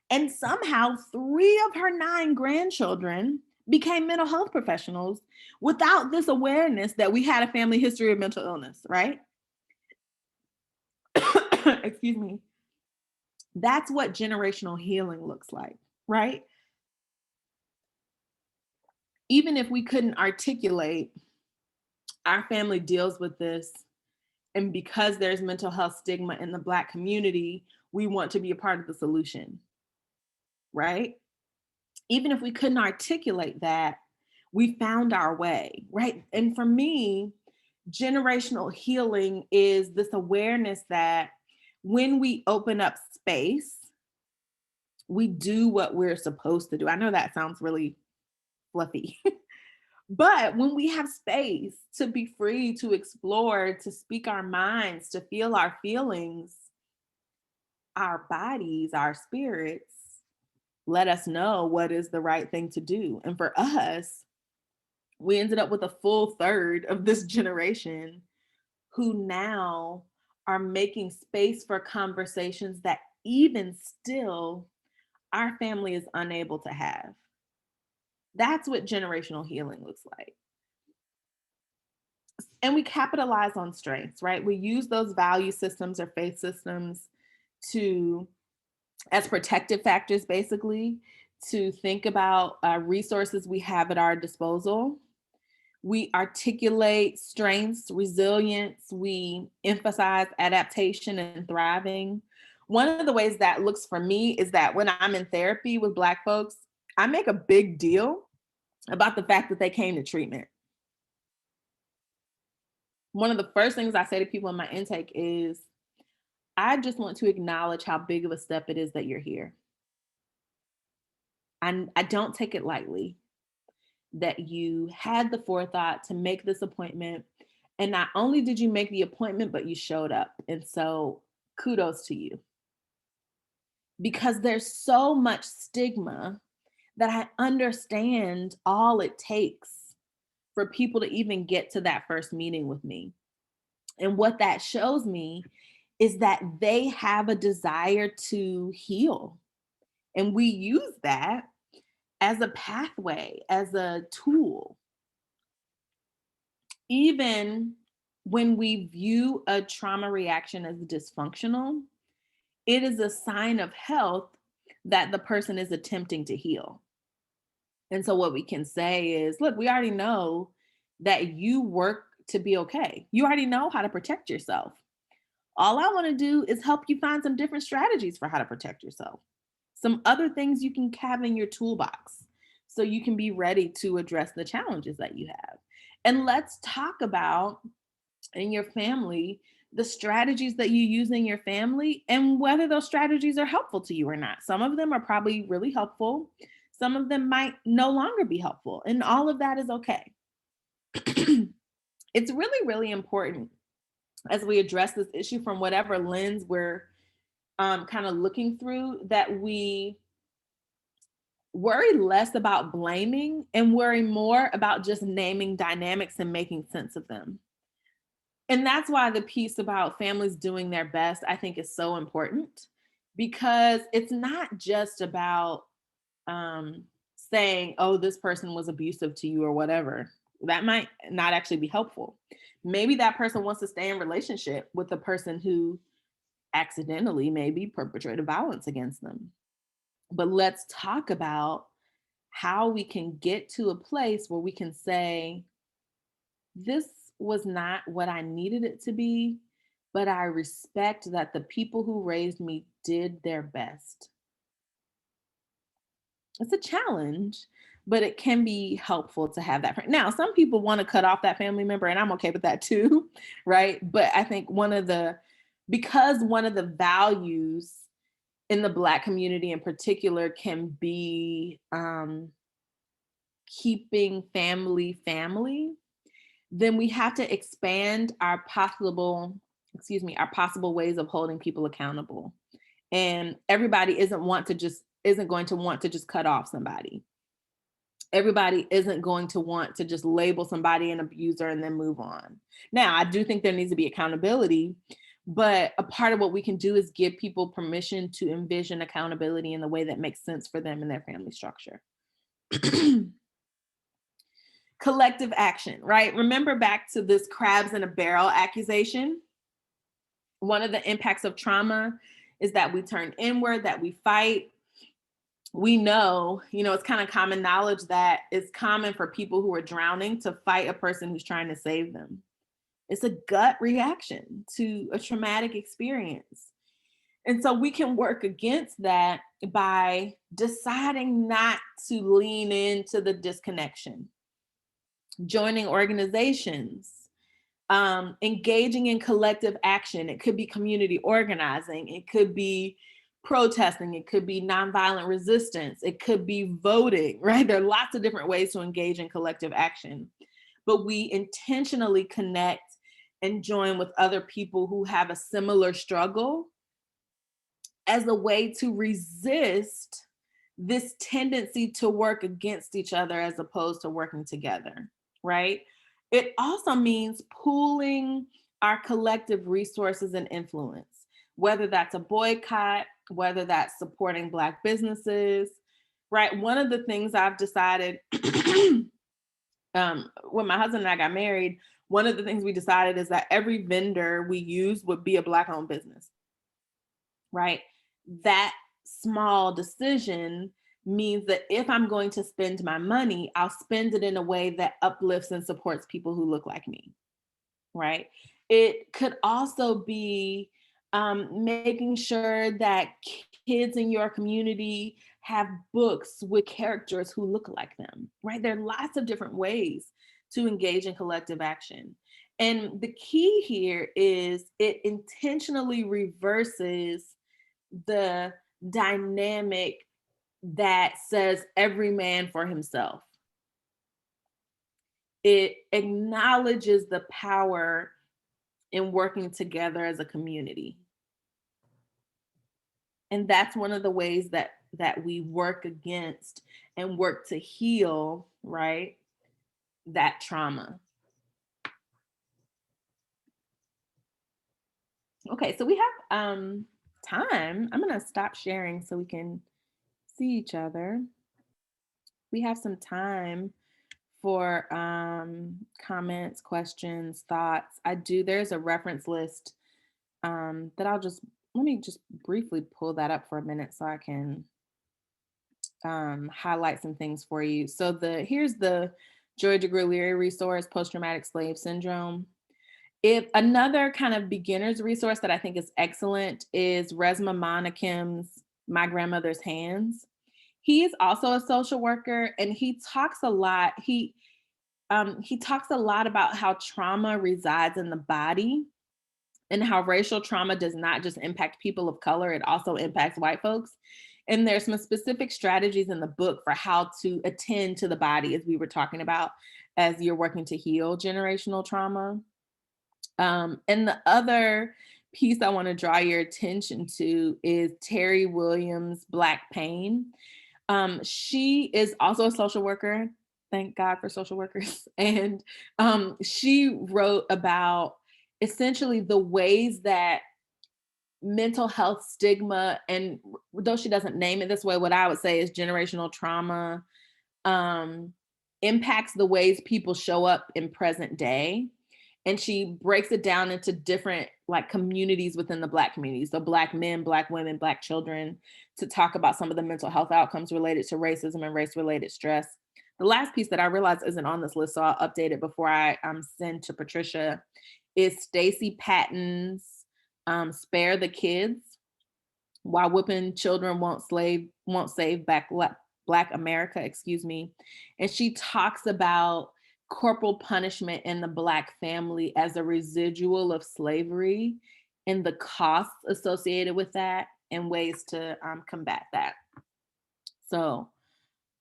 Speaker 1: and somehow 3 of her 9 grandchildren became mental health professionals without this awareness that we had a family history of mental illness, right? Excuse me. That's what generational healing looks like, right? Even if we couldn't articulate, our family deals with this. And because there's mental health stigma in the Black community, we want to be a part of the solution, right? Even if we couldn't articulate that, we found our way, right? And for me, generational healing is this awareness that when we open up space, we do what we're supposed to do. I know that sounds really fluffy, but when we have space to be free, to explore, to speak our minds, to feel our feelings, our bodies, our spirits, let us know what is the right thing to do. And for us, we ended up with a full third of this generation who now are making space for conversations that even still our family is unable to have. That's what generational healing looks like. And we capitalize on strengths, right? We use those value systems or faith systems to as protective factors, basically, to think about resources we have at our disposal. We articulate strengths, resilience. We emphasize adaptation and thriving. One of the ways that looks for me is that when I'm in therapy with Black folks, I make a big deal about the fact that they came to treatment. One of the first things I say to people in my intake is, I just want to acknowledge how big of a step it is that you're here. I don't take it lightly that you had the forethought to make this appointment. And not only did you make the appointment, but you showed up. And so kudos to you. Because there's so much stigma that I understand all it takes for people to even get to that first meeting with me. And what that shows me is that they have a desire to heal. And we use that as a pathway, as a tool. Even when we view a trauma reaction as dysfunctional, it is a sign of health that the person is attempting to heal. And so what we can say is, look, we already know that you work to be okay. You already know how to protect yourself. All I want to do is help you find some different strategies for how to protect yourself. Some other things you can have in your toolbox so you can be ready to address the challenges that you have. And let's talk about in your family the strategies that you use in your family and whether those strategies are helpful to you or not. Some of them are probably really helpful. Some of them might no longer be helpful. And all of that is okay. It's really, really important as we address this issue from whatever lens we're kind of looking through, that we worry less about blaming and worry more about just naming dynamics and making sense of them. And that's why the piece about families doing their best, I think, is so important, because it's not just about saying, oh, this person was abusive to you or whatever. That might not actually be helpful. Maybe that person wants to stay in relationship with the person who accidentally maybe perpetrated violence against them. But let's talk about how we can get to a place where we can say, this was not what I needed it to be, but I respect that the people who raised me did their best. It's a challenge, but it can be helpful to have that friend. Now, some people want to cut off that family member, and I'm okay with that too, right? But I think because one of the values in the Black community in particular can be keeping family, then we have to expand our possible ways of holding people accountable. And everybody isn't going to want to just cut off somebody. Everybody isn't going to want to just label somebody an abuser and then move on. Now, I do think there needs to be accountability, but a part of what we can do is give people permission to envision accountability in the way that makes sense for them and their family structure. Collective action, right? Remember back to this crabs in a barrel accusation. One of the impacts of trauma is that we turn inward, that we fight. We know, it's kind of common knowledge that it's common for people who are drowning to fight a person who's trying to save them. It's a gut reaction to a traumatic experience. And so we can work against that by deciding not to lean into the disconnection, joining organizations, engaging in collective action. It could be community organizing. It could be protesting. It could be nonviolent resistance. It could be voting, right? There are lots of different ways to engage in collective action, but we intentionally connect and join with other people who have a similar struggle as a way to resist this tendency to work against each other as opposed to working together, right? It also means pooling our collective resources and influence, whether that's a boycott, whether that's supporting Black businesses, right? One of the things I've decided when my husband and I got married, one of the things we decided is that every vendor we use would be a Black owned business, right? That small decision means that if I'm going to spend my money, I'll spend it in a way that uplifts and supports people who look like me, right? It could also be making sure that kids in your community have books with characters who look like them, right? There are lots of different ways to engage in collective action. And the key here is it intentionally reverses the dynamic that says every man for himself. It acknowledges the power in working together as a community. And that's one of the ways that we work against and work to heal, right? That trauma. Okay, so we have time. I'm going to stop sharing so we can see each other. We have some time for comments, questions, thoughts. There's a reference list that let me just briefly pull that up for a minute so I can highlight some things for you. So here's the Joy DeGruy Leary resource, Post-Traumatic Slave Syndrome. If another kind of beginner's resource that I think is excellent is Resmaa Menakem's My Grandmother's Hands. He is also a social worker, and he talks a lot. He talks a lot about how trauma resides in the body and how racial trauma does not just impact people of color, it also impacts white folks. And there's some specific strategies in the book for how to attend to the body, as we were talking about, as you're working to heal generational trauma. And the other piece I want to draw your attention to is Terry Williams' Black Pain. She is also a social worker. Thank God for social workers. And she wrote about essentially the ways that mental health stigma, and though she doesn't name it this way, what I would say is generational trauma, impacts the ways people show up in present day. And she breaks it down into different like communities within the Black community. So Black men, Black women, Black children, to talk about some of the mental health outcomes related to racism and race-related stress. The last piece that I realized isn't on this list, so I'll update it before I send to Patricia, is Stacey Patton's Spare the Kids, Why Whipping Children Won't Save Black America, excuse me. And she talks about corporal punishment in the Black family as a residual of slavery and the costs associated with that and ways to combat that. So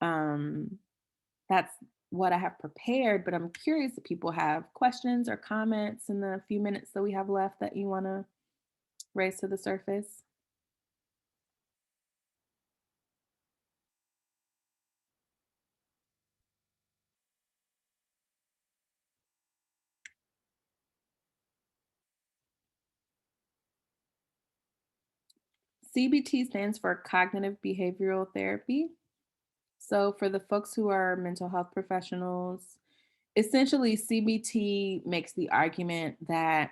Speaker 1: that's what I have prepared, but I'm curious if people have questions or comments in the few minutes that we have left that you want to raise to the surface. CBT stands for cognitive behavioral therapy. So for the folks who are mental health professionals, essentially CBT makes the argument that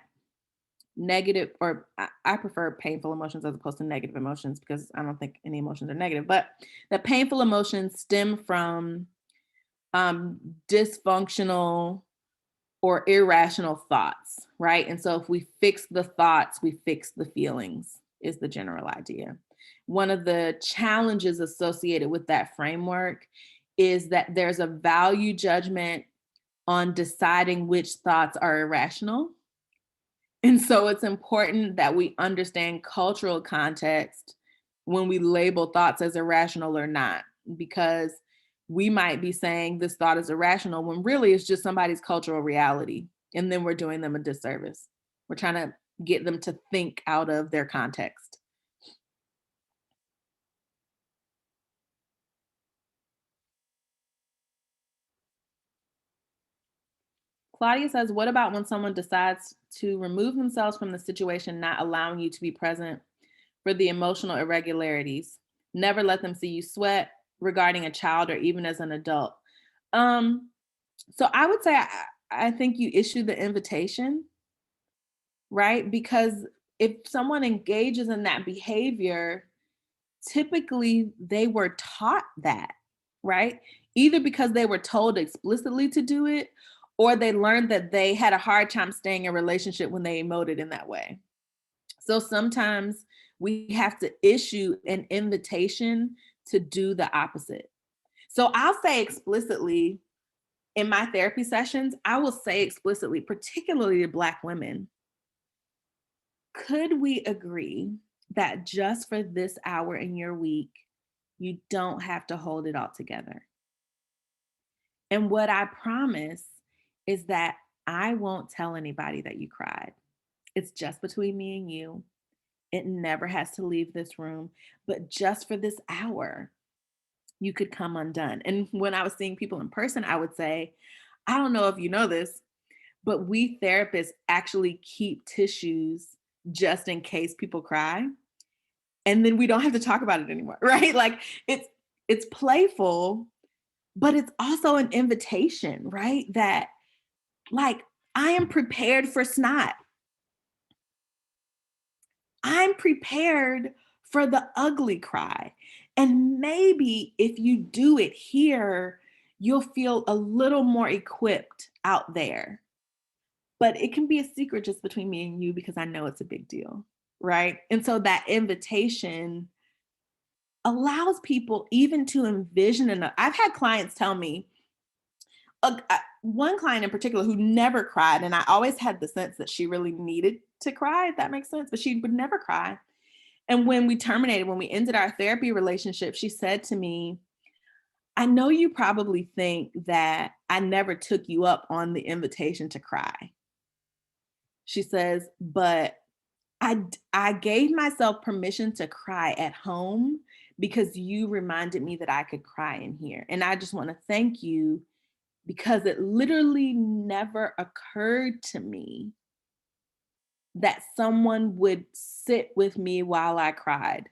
Speaker 1: negative, or I prefer painful emotions as opposed to negative emotions because I don't think any emotions are negative, but the painful emotions stem from dysfunctional or irrational thoughts, right? And so if we fix the thoughts, we fix the feelings, is the general idea. One of the challenges associated with that framework is that there's a value judgment on deciding which thoughts are irrational. And so it's important that we understand cultural context when we label thoughts as irrational or not, because we might be saying this thought is irrational when really it's just somebody's cultural reality. And then we're doing them a disservice. We're trying to get them to think out of their context. Claudia says, what about when someone decides to remove themselves from the situation, not allowing you to be present for the emotional irregularities? Never let them see you sweat regarding a child or even as an adult. Um, so I would say I think you issue the invitation, right? Because if someone engages in that behavior, typically they were taught that, right? Either because they were told explicitly to do it, or they learned that they had a hard time staying in a relationship when they emoted in that way. So sometimes we have to issue an invitation to do the opposite. So I'll say explicitly in my therapy sessions, I will say explicitly, particularly to Black women, could we agree that just for this hour in your week, you don't have to hold it all together? And what I promise is that I won't tell anybody that you cried. It's just between me and you. It never has to leave this room, but just for this hour, you could come undone. And when I was seeing people in person, I would say, I don't know if you know this, but we therapists actually keep tissues just in case people cry. And then we don't have to talk about it anymore, right? Like it's playful, but it's also an invitation, right? That like I am prepared for snot. I'm prepared for the ugly cry. And maybe if you do it here, you'll feel a little more equipped out there. But it can be a secret just between me and you because I know it's a big deal, right? And so that invitation allows people even to envision enough. I've had clients tell me, one client in particular who never cried, and I always had the sense that she really needed to cry, if that makes sense, but she would never cry. And when we ended our therapy relationship, she said to me, I know you probably think that I never took you up on the invitation to cry. She says, but I gave myself permission to cry at home because you reminded me that I could cry in here. And I just want to thank you because it literally never occurred to me that someone would sit with me while I cried.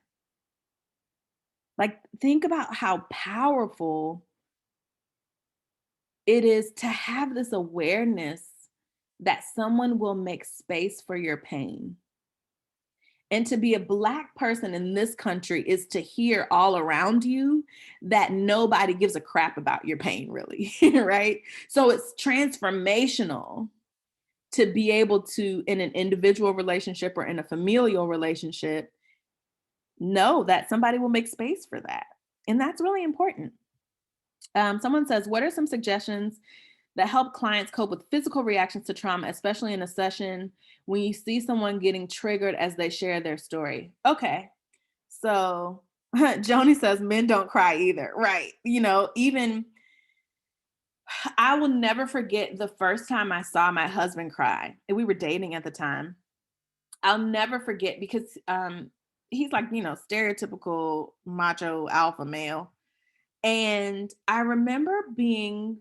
Speaker 1: Like, think about how powerful it is to have this awareness that someone will make space for your pain. And to be a Black person in this country is to hear all around you that nobody gives a crap about your pain, really, right? So it's transformational to be able to, in an individual relationship or in a familial relationship, know that somebody will make space for that. And that's really important. Someone says, what are some suggestions that help clients cope with physical reactions to trauma, especially in a session when you see someone getting triggered as they share their story? Okay, so Joni says men don't cry either, right? You know, even I will never forget the first time I saw my husband cry. And we were dating at the time. I'll never forget because he's like, you know, stereotypical macho alpha male. And I remember being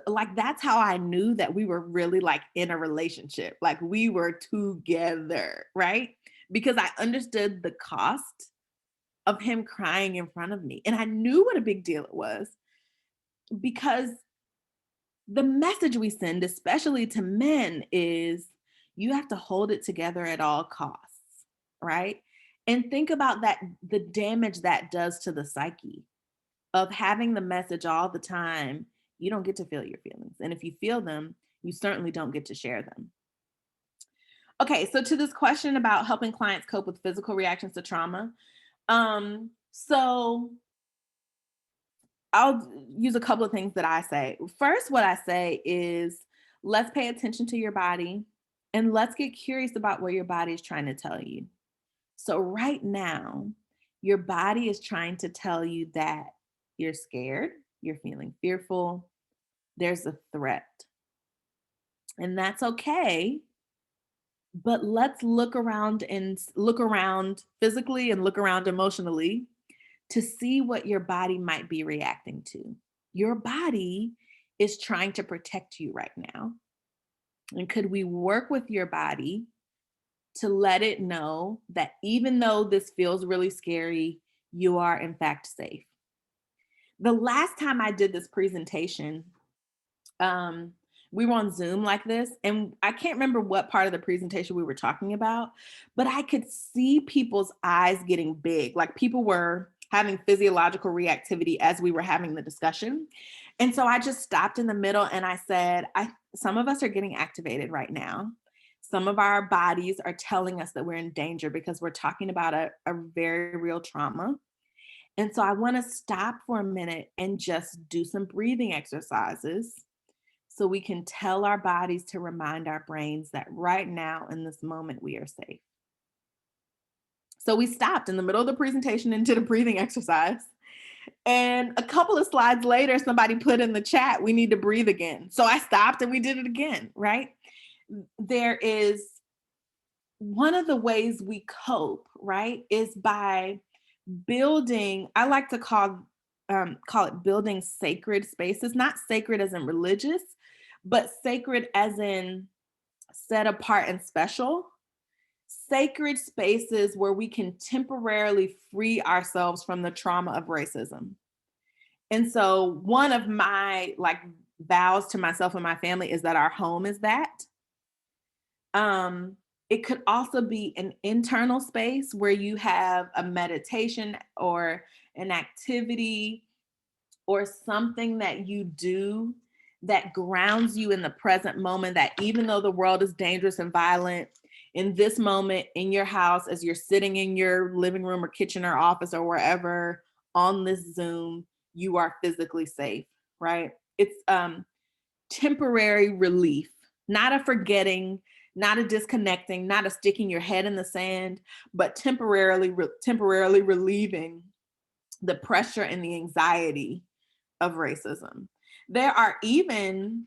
Speaker 1: like, that's how I knew that we were really like in a relationship. Like we were together, right? Because I understood the cost of him crying in front of me. And I knew what a big deal it was because the message we send, especially to men, is you have to hold it together at all costs, right? And think about that, the damage that does to the psyche of having the message all the time. You don't get to feel your feelings. And if you feel them, you certainly don't get to share them. Okay, so to this question about helping clients cope with physical reactions to trauma. So I'll use a couple of things that I say. First, what I say is let's pay attention to your body and let's get curious about what your body is trying to tell you. So, right now, your body is trying to tell you that you're scared, you're feeling fearful, there's a threat. And that's okay. But let's look around physically and look around emotionally to see what your body might be reacting to. Your body is trying to protect you right now. And could we work with your body to let it know that even though this feels really scary, you are in fact safe? The last time I did this presentation, um, we were on Zoom like this, and I can't remember what part of the presentation we were talking about, but I could see people's eyes getting big. Like people were having physiological reactivity as we were having the discussion. And so I just stopped in the middle and I said, some of us are getting activated right now. Some of our bodies are telling us that we're in danger because we're talking about a very real trauma. And so I want to stop for a minute and just do some breathing exercises so we can tell our bodies to remind our brains that right now in this moment we are safe. So we stopped in the middle of the presentation and did a breathing exercise. And a couple of slides later, somebody put in the chat, we need to breathe again. So I stopped and we did it again, right? There is one of the ways we cope, right, is by building, I like to call it building sacred spaces, not sacred as in religious, but sacred as in set apart and special. Sacred spaces where we can temporarily free ourselves from the trauma of racism. And so one of my vows to myself and my family is that our home is that. Um, it could also be an internal space where you have a meditation or an activity or something that you do that grounds you in the present moment, that even though the world is dangerous and violent, in this moment in your house, as you're sitting in your living room or kitchen or office or wherever on this Zoom, you are physically safe, right? It's temporary relief, not a forgetting, not a disconnecting, not a sticking your head in the sand, but temporarily relieving the pressure and the anxiety of racism. There are even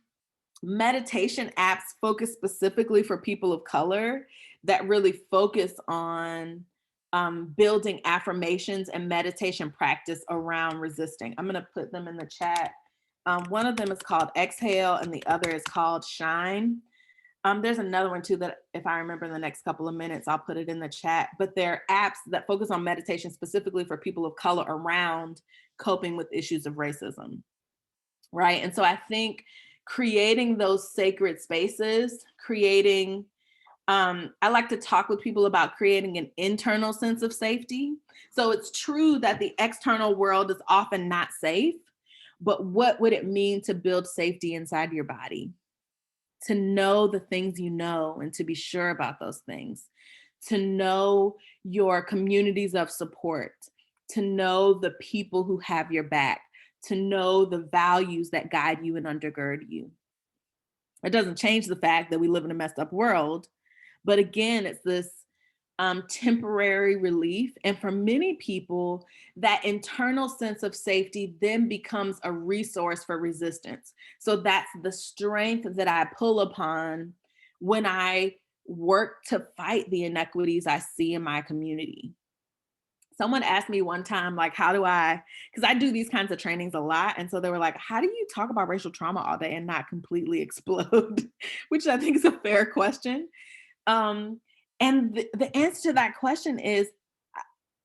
Speaker 1: meditation apps focused specifically for people of color that really focus on building affirmations and meditation practice around resisting. I'm going to put them in the chat. One of them is called Exhale, and the other is called Shine. There's another one too that if I remember in the next couple of minutes, I'll put it in the chat. But they're apps that focus on meditation specifically for people of color around coping with issues of racism, right? And so I think creating those sacred spaces, I like to talk with people about creating an internal sense of safety. So it's true that the external world is often not safe, but what would it mean to build safety inside your body? To know the things you know and to be sure about those things, to know your communities of support, to know the people who have your back, to know the values that guide you and undergird you. It doesn't change the fact that we live in a messed up world, but again, it's this temporary relief. And for many people, that internal sense of safety then becomes a resource for resistance. So that's the strength that I pull upon when I work to fight the inequities I see in my community. Someone asked me one time, like, how do I, because I do these kinds of trainings a lot. And so they were like, how do you talk about racial trauma all day and not completely explode? Which I think is a fair question. Um, and the answer to that question is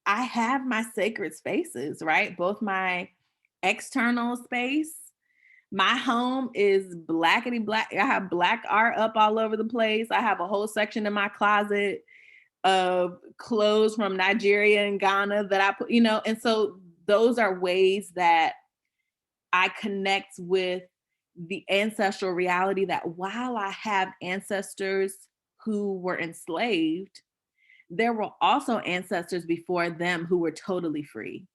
Speaker 1: I have my sacred spaces, right? Both my external space, my home is blackety black. I have black art up all over the place. I have a whole section in my closet of clothes from Nigeria and Ghana that I put, and so those are ways that I connect with the ancestral reality that while I have ancestors who were enslaved, there were also ancestors before them who were totally free.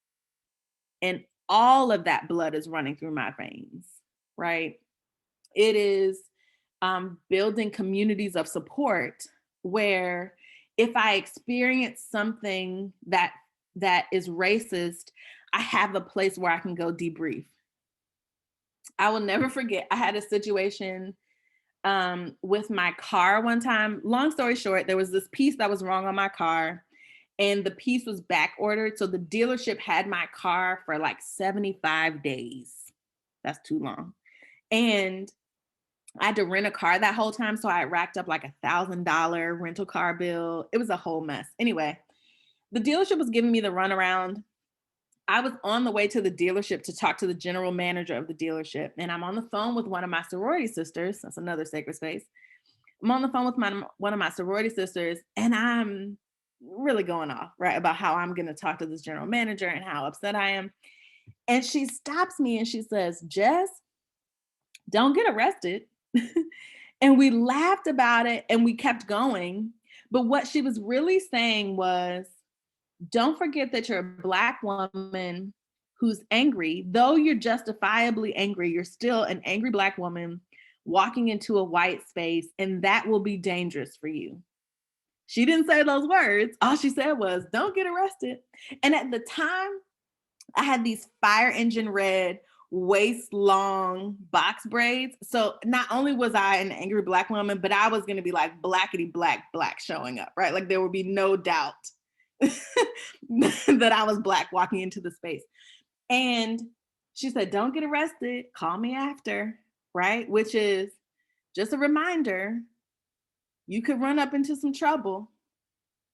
Speaker 1: And all of that blood is running through my veins, right? It is building communities of support where if I experience something that is racist, I have a place where I can go debrief. I will never forget, I had a situation with my car one time. Long story short, there was this piece that was wrong on my car and the piece was back ordered. So the dealership had my car for like 75 days. That's too long. And I had to rent a car that whole time. So I racked up like $1,000 rental car bill. It was a whole mess. Anyway, the dealership was giving me the runaround. I was on the way to the dealership to talk to the general manager of the dealership. And I'm on the phone with one of my sorority sisters. That's another sacred space. I'm on the phone with one of my sorority sisters, and I'm really going off, right, about how I'm going to talk to this general manager and how upset I am. And she stops me and she says, Jess, don't get arrested. And we laughed about it and we kept going. But what she was really saying was, don't forget that you're a Black woman who's angry. Though you're justifiably angry, you're still an angry Black woman walking into a white space, and that will be dangerous for you. She didn't say those words. All she said was, don't get arrested. And at the time, I had these fire engine red, waist long box braids. So not only was I an angry Black woman, but I was going to be like blackety black showing up, right? Like there would be no doubt that I was Black walking into the space. And she said, don't get arrested. Call me after, right? Which is just a reminder, you could run up into some trouble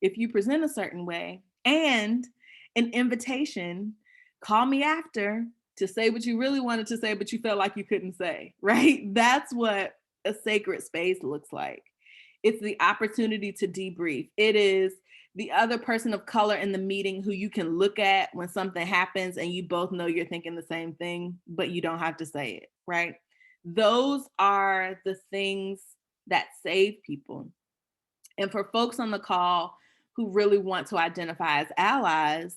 Speaker 1: if you present a certain way, and an invitation, call me after to say what you really wanted to say, but you felt like you couldn't say, right? That's what a sacred space looks like. It's the opportunity to debrief. It is the other person of color in the meeting who you can look at when something happens and you both know you're thinking the same thing, but you don't have to say it, right? Those are the things that save people. And for folks on the call who really want to identify as allies,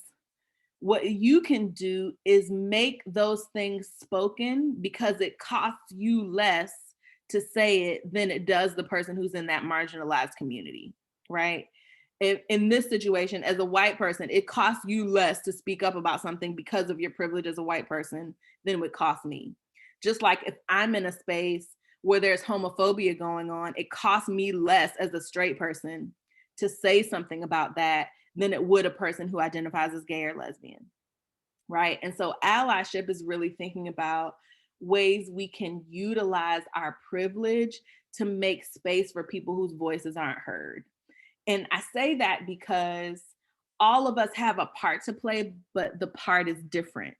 Speaker 1: what you can do is make those things spoken because it costs you less to say it than it does the person who's in that marginalized community, right? In this situation, as a white person, it costs you less to speak up about something because of your privilege as a white person than it would cost me. Just like if I'm in a space where there's homophobia going on, it costs me less as a straight person to say something about that than it would a person who identifies as gay or lesbian, right? And so allyship is really thinking about ways we can utilize our privilege to make space for people whose voices aren't heard. And I say that because all of us have a part to play, but the part is different.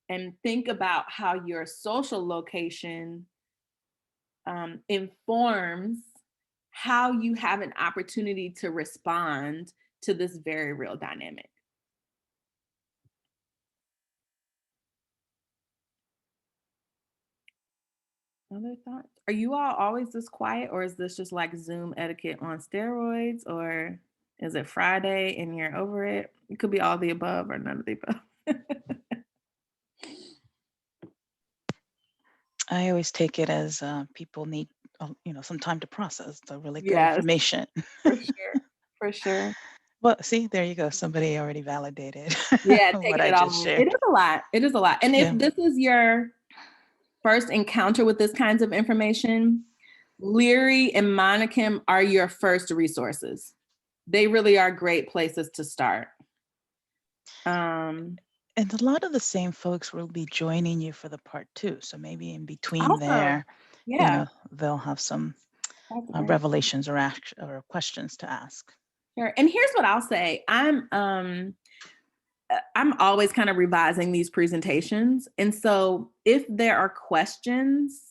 Speaker 1: And think about how your social location informs how you have an opportunity to respond to this very real dynamic. Other thoughts? Are you all always this quiet, or is this just like Zoom etiquette on steroids, or is it Friday and you're over it? It could be all the above or none of the above.
Speaker 2: I always take it as people need, some time to process the really good
Speaker 1: Yes,
Speaker 2: information.
Speaker 1: for sure. For sure.
Speaker 2: Well, see, there you go. Somebody already validated
Speaker 1: Yeah,
Speaker 2: what
Speaker 1: taking
Speaker 2: I
Speaker 1: it all
Speaker 2: just
Speaker 1: in. It
Speaker 2: shared.
Speaker 1: is a lot. It is a lot. And if
Speaker 2: Yeah.
Speaker 1: this is your first encounter with this kinds of information, Leary and Monicum are your first resources. They really are great places to start.
Speaker 2: And a lot of the same folks will be joining you for the part 2. So maybe in between
Speaker 1: Awesome.
Speaker 2: there,
Speaker 1: Yeah,
Speaker 2: they'll have some
Speaker 1: that's great.
Speaker 2: revelations or questions to ask.
Speaker 1: Sure. And here's what I'll say. I'm always kind of revising these presentations. And so if there are questions,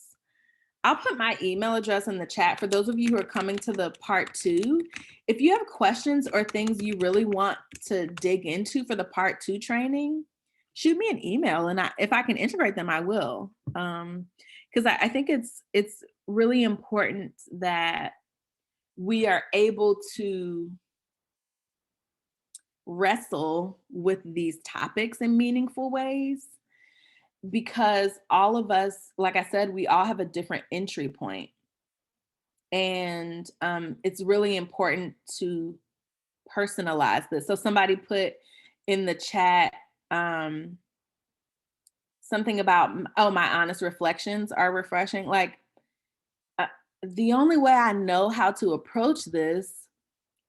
Speaker 1: I'll put my email address in the chat for those of you who are coming to the part 2. If you have questions or things you really want to dig into for the part 2 training, shoot me an email, and if I can integrate them, I will. Because I think it's really important that we are able to wrestle with these topics in meaningful ways, because all of us, like I said, we all have a different entry point. And it's really important to personalize this. So somebody put in the chat something about, oh, my honest reflections are refreshing. Like, the only way I know how to approach this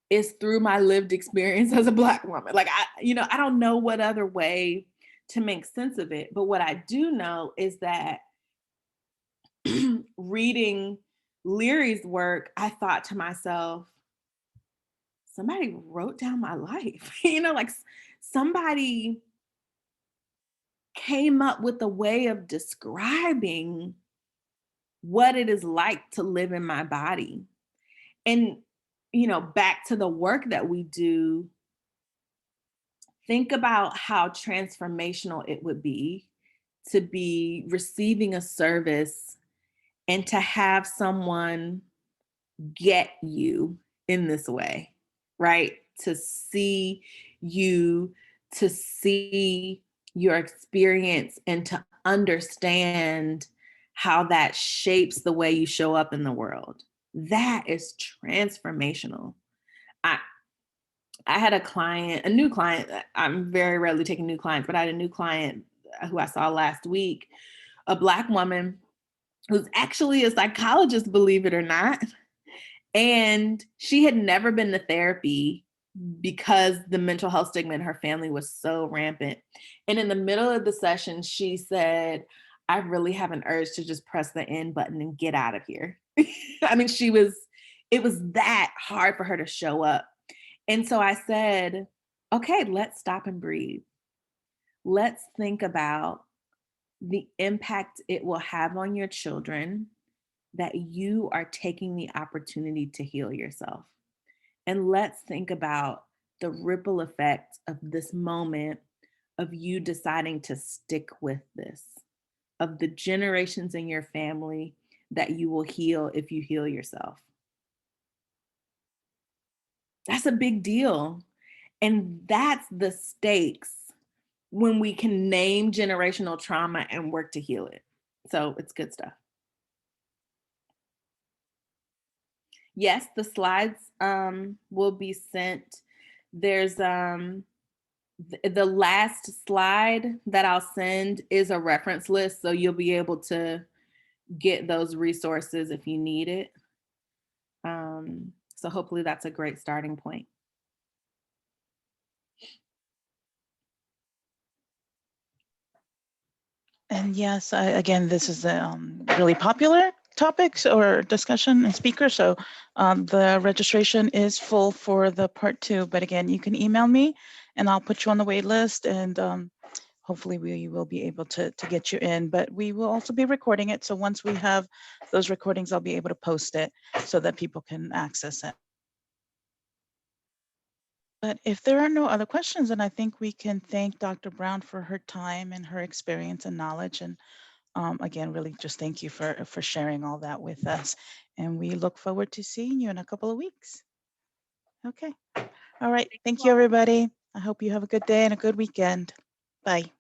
Speaker 1: is through my lived experience as a Black woman. Like, I don't know what other way to make sense of it. But what I do know is that reading Leary's work, I thought to myself, somebody wrote down my life. Like somebody came up with a way of describing what it is like to live in my body. And, back to the work that we do, think about how transformational it would be to be receiving a service and to have someone get you in this way, right? To see you, to see your experience, and to understand how that shapes the way you show up in the world. That is transformational. I I had a client, a new client. I'm very rarely taking new clients, but I had a new client who I saw last week, a Black woman who's actually a psychologist, believe it or not. And she had never been to therapy because the mental health stigma in her family was so rampant. And in the middle of the session, she said, I really have an urge to just press the end button and get out of here. I mean, it was that hard for her to show up. And so I said, okay, let's stop and breathe. Let's think about the impact it will have on your children that you are taking the opportunity to heal yourself. And let's think about the ripple effect of this moment of you deciding to stick with this, of the generations in your family that you will heal if you heal yourself. That's a big deal. And that's the stakes when we can name generational trauma and work to heal it. So it's good stuff. Yes, the slides will be sent. There's the last slide that I'll send is a reference list, so you'll be able to get those resources if you need it. So hopefully that's a great starting point.
Speaker 2: And yes, again, this is a really popular topics or discussion and speaker. So the registration is full for the part 2. But again, you can email me and I'll put you on the wait list, and hopefully we will be able to get you in. But we will also be recording it. So once we have those recordings, I'll be able to post it so that people can access it. But if there are no other questions, then I think we can thank Dr. Brown for her time and her experience and knowledge. And again, really just thank you for sharing all that with us. And we look forward to seeing you in a couple of weeks. Okay. All right. Thank you, everybody. I hope you have a good day and a good weekend. Bye.